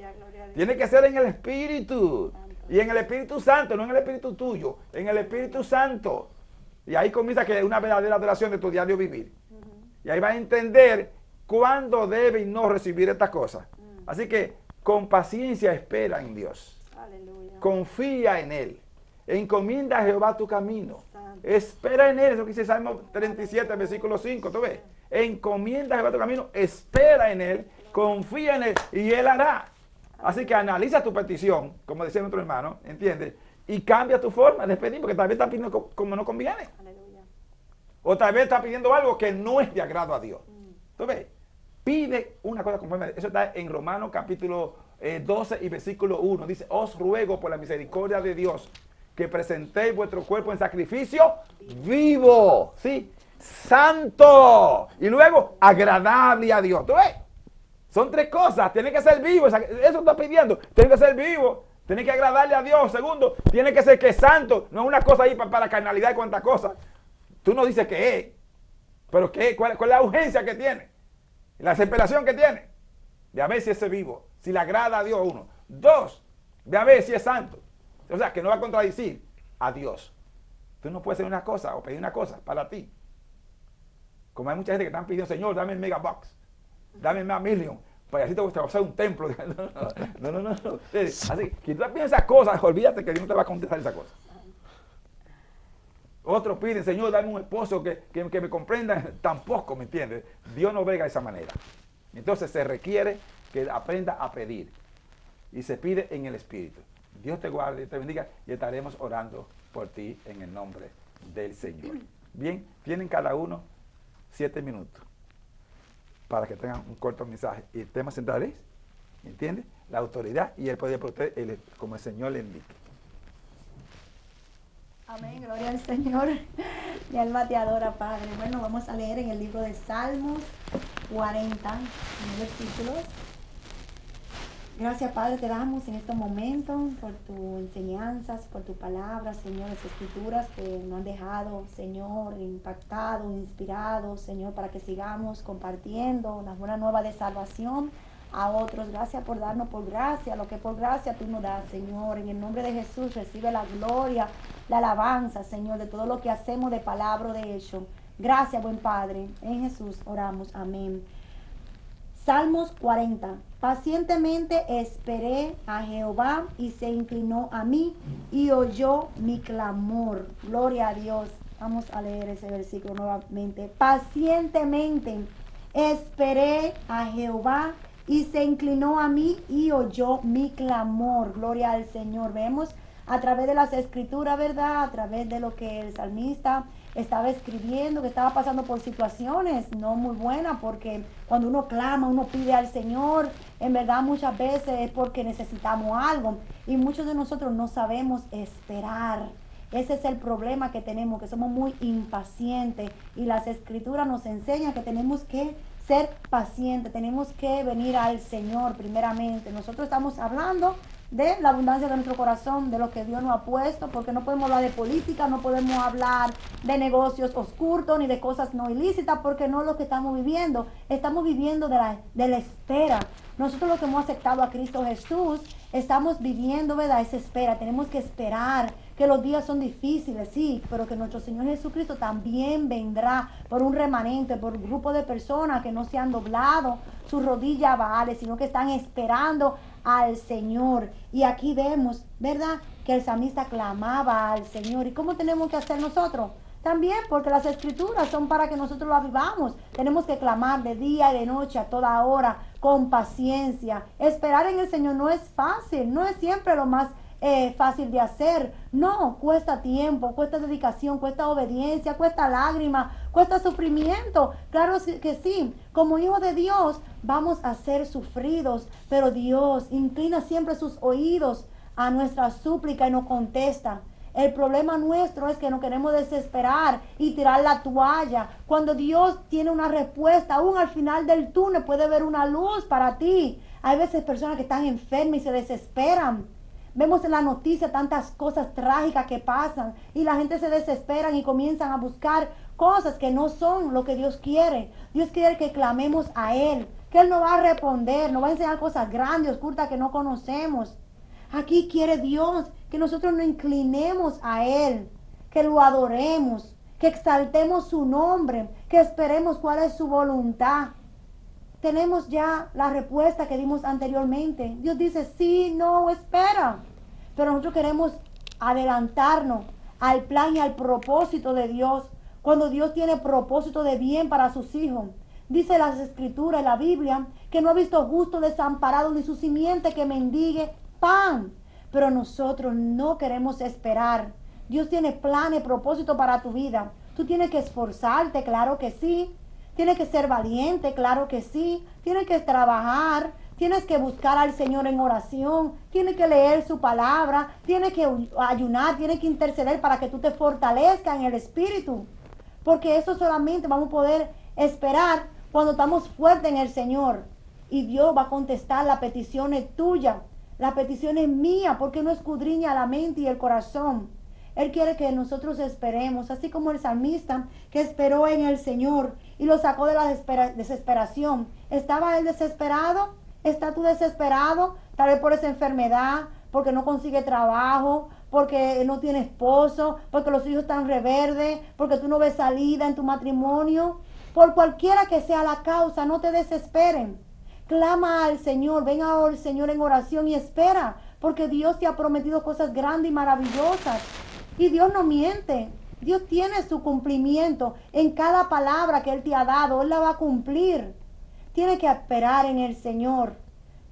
Tiene que ser en el Espíritu. Y en el Espíritu Santo, no en el Espíritu tuyo, en el Espíritu Santo. Y ahí comienza que es una verdadera adoración de tu diario vivir. Y ahí vas a entender cuándo debe y no recibir estas cosas. Así que con paciencia espera en Dios. Aleluya. Confía en Él. Encomienda a Jehová tu camino. Espera en Él. Eso que dice Salmo 37, versículo 5. ¿Tú ves? Encomienda a Jehová tu camino. Espera en Él. Confía en Él. Y Él hará. Así que analiza tu petición, como decía nuestro hermano, ¿entiendes? Y cambia tu forma de pedir, porque tal vez estás pidiendo como no conviene. Aleluya. O tal vez estás pidiendo algo que no es de agrado a Dios. ¿Tú ves? Pide una cosa conforme. Eso está en Romanos capítulo 12 y versículo 1. Dice, os ruego por la misericordia de Dios que presentéis vuestro cuerpo en sacrificio vivo, ¿sí? Santo. Y luego, agradable a Dios. ¿Tú ves? Son tres cosas. Tiene que ser vivo. Eso está pidiendo. Tiene que ser vivo. Tiene que agradarle a Dios. Segundo, tiene que ser que es santo. No es una cosa ahí para carnalidad y cuantas cosas. Tú no dices que es. Pero ¿qué? ¿Cuál es la urgencia que tiene? La desesperación que tiene. De a ver si es vivo. Si le agrada a Dios uno. Dos, de a ver si es santo. O sea, que no va a contradecir a Dios. Tú no puedes hacer una cosa o pedir una cosa para ti. Como hay mucha gente que están pidiendo, Señor, dame el megabox. Dame el million. Para así te va a hacer un templo. No. Así que tú piensas esas cosas, olvídate que Dios no te va a contestar esa cosa. Otros piden, Señor, dame un esposo que me comprenda. Tampoco, ¿me entiendes? Dios no brega de esa manera. Entonces se requiere que aprenda a pedir. Y se pide en el Espíritu. Dios te guarde y te bendiga y estaremos orando por ti en el nombre del Señor. Bien, tienen cada uno 7 minutos para que tengan un corto mensaje. Y el tema central es, ¿entiendes? La autoridad y el poder proteger como el Señor le indique. Amén, gloria al Señor. Mi alma te adora, Padre. Bueno, vamos a leer en el libro de Salmos 40, versículos. Gracias, Padre, te damos en este momento por tus enseñanzas, por tu palabra, Señor, las escrituras que nos han dejado, Señor, impactado, inspirado, Señor, para que sigamos compartiendo la buena nueva de salvación a otros. Gracias por darnos por gracia, lo que por gracia tú nos das, Señor. En el nombre de Jesús recibe la gloria, la alabanza, Señor, de todo lo que hacemos de palabra o de hecho. Gracias, buen Padre. En Jesús oramos. Amén. Salmos 40. Pacientemente esperé a Jehová y se inclinó a mí y oyó mi clamor. Gloria a Dios. Vamos a leer ese versículo nuevamente. Pacientemente esperé a Jehová y se inclinó a mí y oyó mi clamor. Gloria al Señor. Vemos a través de las escrituras, ¿verdad? A través de lo que el salmista estaba escribiendo, que estaba pasando por situaciones no muy buenas, porque cuando uno clama, uno pide al Señor, en verdad muchas veces es porque necesitamos algo, y muchos de nosotros no sabemos esperar. Ese es el problema que tenemos, que somos muy impacientes, y las escrituras nos enseñan que tenemos que ser pacientes, tenemos que venir al Señor primeramente. Nosotros estamos hablando de la abundancia de nuestro corazón, de lo que Dios nos ha puesto, porque no podemos hablar de política, no podemos hablar de negocios oscuros ni de cosas no ilícitas, porque no es lo que estamos viviendo. Estamos viviendo de la espera. Nosotros los que hemos aceptado a Cristo Jesús, estamos viviendo, ¿verdad?, esa espera. Tenemos que esperar, que los días son difíciles, sí, pero que nuestro Señor Jesucristo también vendrá por un remanente, por un grupo de personas que no se han doblado sus rodillas a Baales, sino que están esperando al Señor. Y aquí vemos, ¿verdad?, que el salmista clamaba al Señor. ¿Y cómo tenemos que hacer nosotros? También porque las escrituras son para que nosotros las vivamos. Tenemos que clamar de día y de noche, a toda hora, con paciencia. Esperar en el Señor no es fácil, no es siempre lo más fácil de hacer. No, cuesta tiempo, cuesta dedicación, cuesta obediencia, cuesta lágrimas, cuesta sufrimiento. Claro que sí, como hijos de Dios vamos a ser sufridos, pero Dios inclina siempre sus oídos a nuestra súplica y nos contesta. El problema nuestro es que no queremos desesperar y tirar la toalla. Cuando Dios tiene una respuesta, aún al final del túnel puede haber una luz para ti. Hay veces personas que están enfermas y se desesperan. Vemos en la noticia tantas cosas trágicas que pasan y la gente se desespera y comienzan a buscar cosas que no son lo que Dios quiere. Dios quiere que clamemos a Él, que Él nos va a responder, nos va a enseñar cosas grandes, ocultas que no conocemos. Aquí quiere Dios que nosotros nos inclinemos a Él, que lo adoremos, que exaltemos su nombre, que esperemos cuál es su voluntad. Tenemos ya la respuesta que dimos anteriormente. Dios dice, sí, no, espera. Pero nosotros queremos adelantarnos al plan y al propósito de Dios. Cuando Dios tiene propósito de bien para sus hijos. Dice las escrituras, la Biblia, que no ha visto justo desamparado ni su simiente que mendigue pan. Pero nosotros no queremos esperar. Dios tiene planes, propósitos para tu vida. Tú tienes que esforzarte, claro que sí. Tienes que ser valiente, claro que sí. Tienes que trabajar. Tienes que buscar al Señor en oración. Tienes que leer su palabra. Tienes que ayunar. Tienes que interceder para que tú te fortalezcas en el Espíritu. Porque eso solamente vamos a poder esperar cuando estamos fuertes en el Señor. Y Dios va a contestar las peticiones tuyas. La petición es mía, porque no escudriña la mente y el corazón. Él quiere que nosotros esperemos, así como el salmista que esperó en el Señor y lo sacó de la desesperación. ¿Estaba él desesperado? ¿Estás tú desesperado? Tal vez por esa enfermedad, porque no consigue trabajo, porque no tiene esposo, porque los hijos están reverdes, porque tú no ves salida en tu matrimonio. Por cualquiera que sea la causa, no te desesperen. Clama al Señor, ven al Señor en oración y espera, porque Dios te ha prometido cosas grandes y maravillosas. Y Dios no miente. Dios tiene su cumplimiento en cada palabra que Él te ha dado. Él la va a cumplir. Tienes que esperar en el Señor.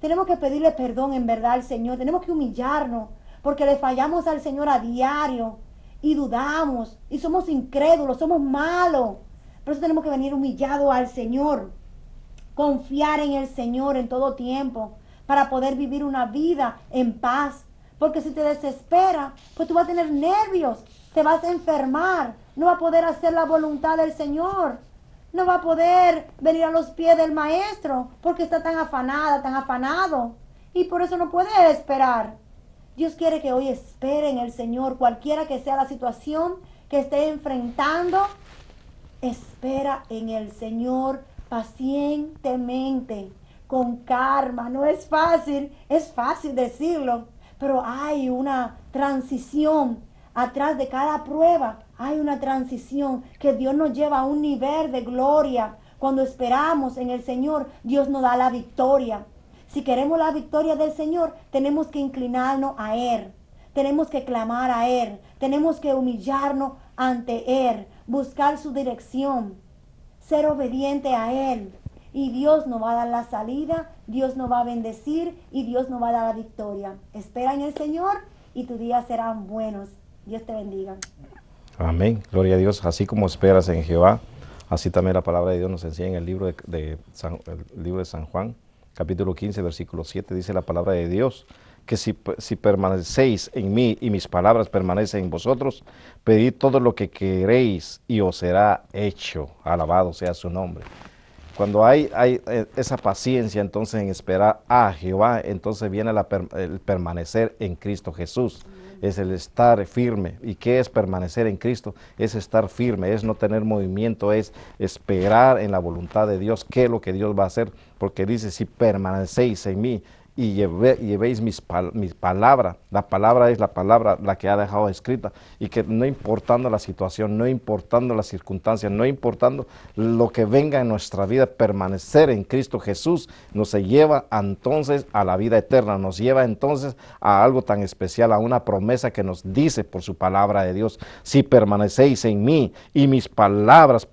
Tenemos que pedirle perdón en verdad al Señor. Tenemos que humillarnos, porque le fallamos al Señor a diario. Y dudamos. Y somos incrédulos, somos malos. Por eso tenemos que venir humillados al Señor. Confiar en el Señor en todo tiempo, para poder vivir una vida en paz. Porque si te desespera, pues tú vas a tener nervios, te vas a enfermar, no vas a poder hacer la voluntad del Señor, no vas a poder venir a los pies del Maestro, porque está tan afanada, tan afanado, y por eso no puede esperar. Dios quiere que hoy espere en el Señor, cualquiera que sea la situación que esté enfrentando. Espera en el Señor pacientemente, con calma. No es fácil decirlo, pero hay una transición. Atrás de cada prueba hay una transición que Dios nos lleva a un nivel de gloria. Cuando esperamos en el Señor, Dios nos da la victoria. Si queremos la victoria del Señor, tenemos que inclinarnos a Él. Tenemos que clamar a Él. Tenemos que humillarnos ante Él. Buscar su dirección. Ser obediente a Él. Y Dios nos va a dar la salida, Dios nos va a bendecir y Dios nos va a dar la victoria. Espera en el Señor y tus días serán buenos. Dios te bendiga. Amén. Gloria a Dios. Así como esperas en Jehová, así también la palabra de Dios nos enseña en el libro de San Juan, capítulo 15, versículo 7, dice la palabra de Dios, que si permanecéis en mí y mis palabras permanecen en vosotros, pedid todo lo que queréis y os será hecho. Alabado sea su nombre. Cuando hay esa paciencia entonces en esperar a Jehová, entonces viene el permanecer en Cristo Jesús. Es el estar firme. ¿Y qué es permanecer en Cristo? Es estar firme, es no tener movimiento, es esperar en la voluntad de Dios, qué es lo que Dios va a hacer. Porque dice, si permanecéis en mí y llevéis mis palabras, la palabra es la palabra, la que ha dejado escrita, y que no importando la situación, no importando las circunstancias, no importando lo que venga en nuestra vida, permanecer en Cristo Jesús nos lleva entonces a la vida eterna, nos lleva entonces a algo tan especial, a una promesa que nos dice por su palabra de Dios: si permanecéis en mí y mis palabras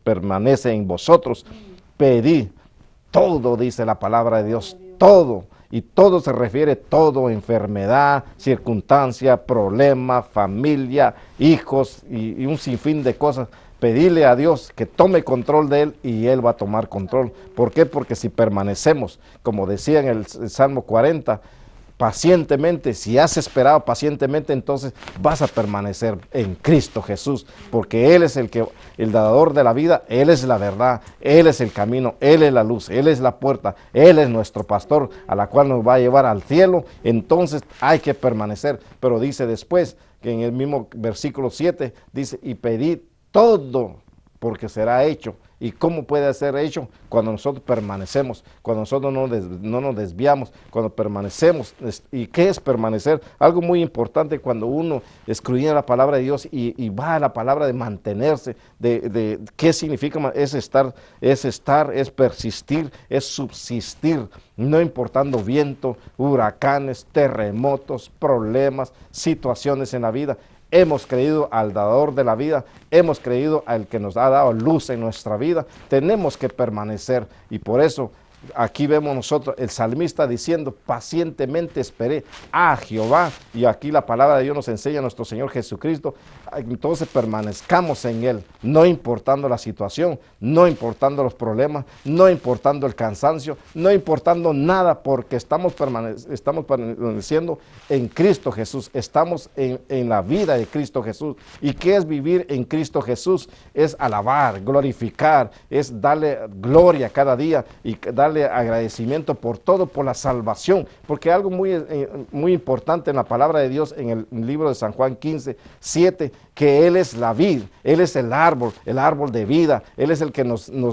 permanecen en vosotros, pedid todo, dice la palabra de Dios, todo. Y todo se refiere, todo, enfermedad, circunstancia, problema, familia, hijos y un sinfín de cosas. Pedirle a Dios que tome control de él y él va a tomar control. ¿Por qué? Porque si permanecemos, como decía en el Salmo 40, pacientemente, si has esperado pacientemente, entonces vas a permanecer en Cristo Jesús, porque Él es el dador de la vida, Él es la verdad, Él es el camino, Él es la luz, Él es la puerta, Él es nuestro pastor, a la cual nos va a llevar al cielo. Entonces hay que permanecer, pero dice después, que en el mismo versículo 7, dice, y pedid todo, porque será hecho. ¿Y cómo puede ser hecho? Cuando nosotros permanecemos, cuando nosotros no nos desviamos, cuando permanecemos. ¿Y qué es permanecer? Algo muy importante cuando uno escudriña la palabra de Dios y va a la palabra de mantenerse, de qué significa, es persistir, es subsistir, no importando viento, huracanes, terremotos, problemas, situaciones en la vida. hemos creído al dador de la vida, hemos creído al que nos ha dado luz en nuestra vida, tenemos que permanecer. Y por eso aquí vemos nosotros el salmista diciendo, pacientemente esperé a Jehová. Y aquí la palabra de Dios nos enseña a nuestro Señor Jesucristo. Entonces permanezcamos en Él, no importando la situación, no importando los problemas, no importando el cansancio, no importando nada, porque estamos permaneciendo en Cristo Jesús, estamos en la vida de Cristo Jesús. ¿Y qué es vivir en Cristo Jesús? Es alabar, glorificar, es darle gloria cada día y darle agradecimiento por todo, por la salvación, porque algo muy importante en la palabra de Dios, en el libro de San Juan 15:7, que Él es la vid, Él es el árbol de vida, Él es el que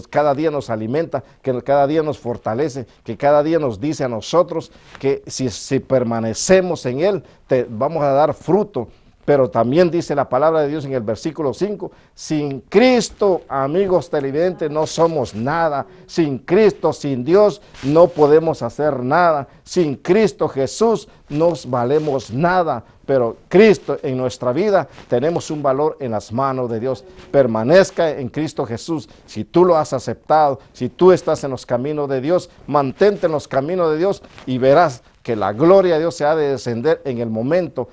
cada día nos alimenta, que cada día nos fortalece, que cada día nos dice a nosotros que si permanecemos en Él, vamos a dar fruto. Pero también dice la palabra de Dios en el versículo 5, sin Cristo, amigos televidentes, no somos nada. Sin Cristo, sin Dios, no podemos hacer nada. Sin Cristo Jesús, no valemos nada. Pero Cristo en nuestra vida, tenemos un valor en las manos de Dios. Permanezca en Cristo Jesús. Si tú lo has aceptado, si tú estás en los caminos de Dios, mantente en los caminos de Dios y verás que la gloria de Dios se ha de descender en el momento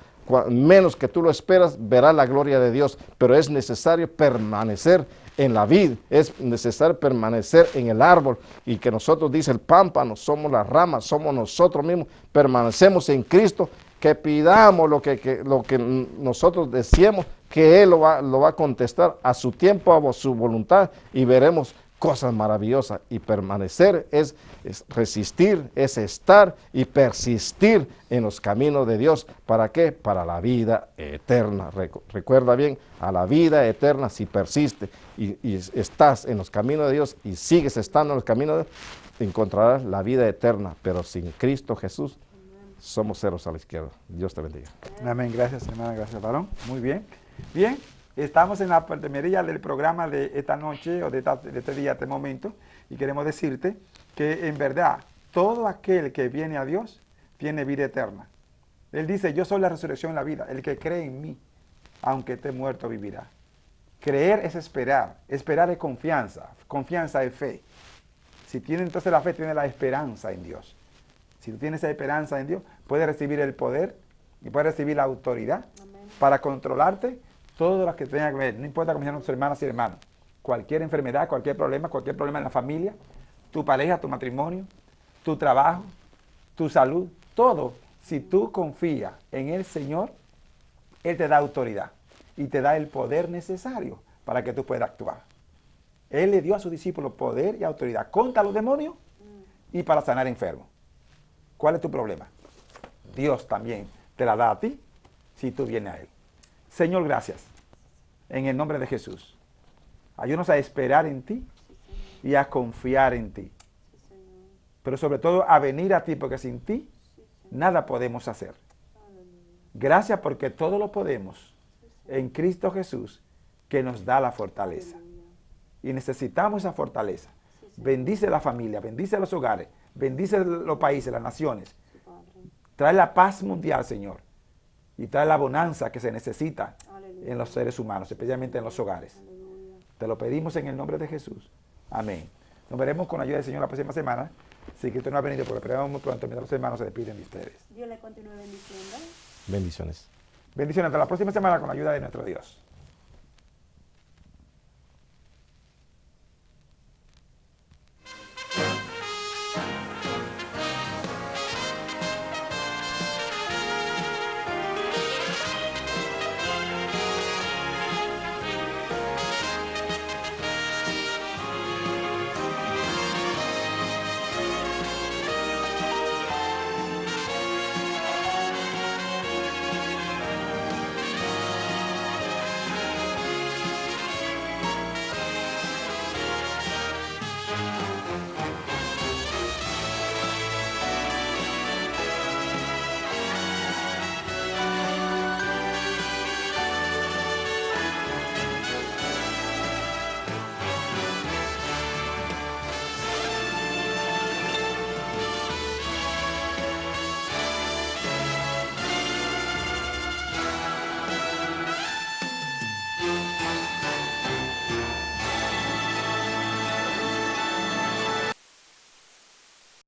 menos que tú lo esperas, verás la gloria de Dios. Pero es necesario permanecer en la vid, es necesario permanecer en el árbol, y que nosotros, dice el pámpano, somos las ramas, somos nosotros mismos, permanecemos en Cristo, que pidamos lo que nosotros deseemos, que Él lo va a contestar a su tiempo, a su voluntad, y veremos cosas maravillosas. Y permanecer es resistir, es estar y persistir en los caminos de Dios. ¿Para qué? Para la vida eterna. Recuerda bien, a la vida eterna, si persiste y estás en los caminos de Dios y sigues estando en los caminos de Dios, encontrarás la vida eterna. Pero sin Cristo Jesús, somos ceros a la izquierda. Dios te bendiga. Amén. Gracias, hermana. Gracias, varón. Muy bien. Bien. Estamos en la palmería del programa de esta noche o de este día, este momento, y queremos decirte que en verdad todo aquel que viene a Dios tiene vida eterna. Él dice, yo soy la resurrección y la vida, el que cree en mí, aunque esté muerto, vivirá. Creer es esperar es confianza, confianza es fe. Si tiene entonces la fe, tiene la esperanza en Dios. Si tú tienes esa esperanza en Dios, puedes recibir el poder y puedes recibir la autoridad. Amén. Para controlarte todo lo que tenga que ver, no importa cómo sean tus hermanas y hermanos, cualquier enfermedad, cualquier problema en la familia, tu pareja, tu matrimonio, tu trabajo, tu salud, todo. Si tú confías en el Señor, Él te da autoridad y te da el poder necesario para que tú puedas actuar. Él le dio a sus discípulos poder y autoridad contra los demonios y para sanar enfermos. ¿Cuál es tu problema? Dios también te la da a ti si tú vienes a Él. Señor, gracias. En el nombre de Jesús. Ayúdanos a esperar en ti y a confiar en ti. Pero sobre todo a venir a ti, porque sin ti nada podemos hacer. Gracias porque todo lo podemos en Cristo Jesús, que nos da la fortaleza. Y necesitamos esa fortaleza. Bendice la familia, bendice los hogares, bendice los países, las naciones. Trae la paz mundial, Señor. Y trae la bonanza que se necesita en los seres humanos, especialmente en los hogares. Te lo pedimos en el nombre de Jesús. Amén. Nos veremos con la ayuda del Señor la próxima semana. Si Cristo no ha venido, porque esperamos muy pronto, mientras los hermanos se despiden de ustedes. Dios le continúe bendiciendo. Bendiciones. Bendiciones. Hasta la próxima semana con la ayuda de nuestro Dios.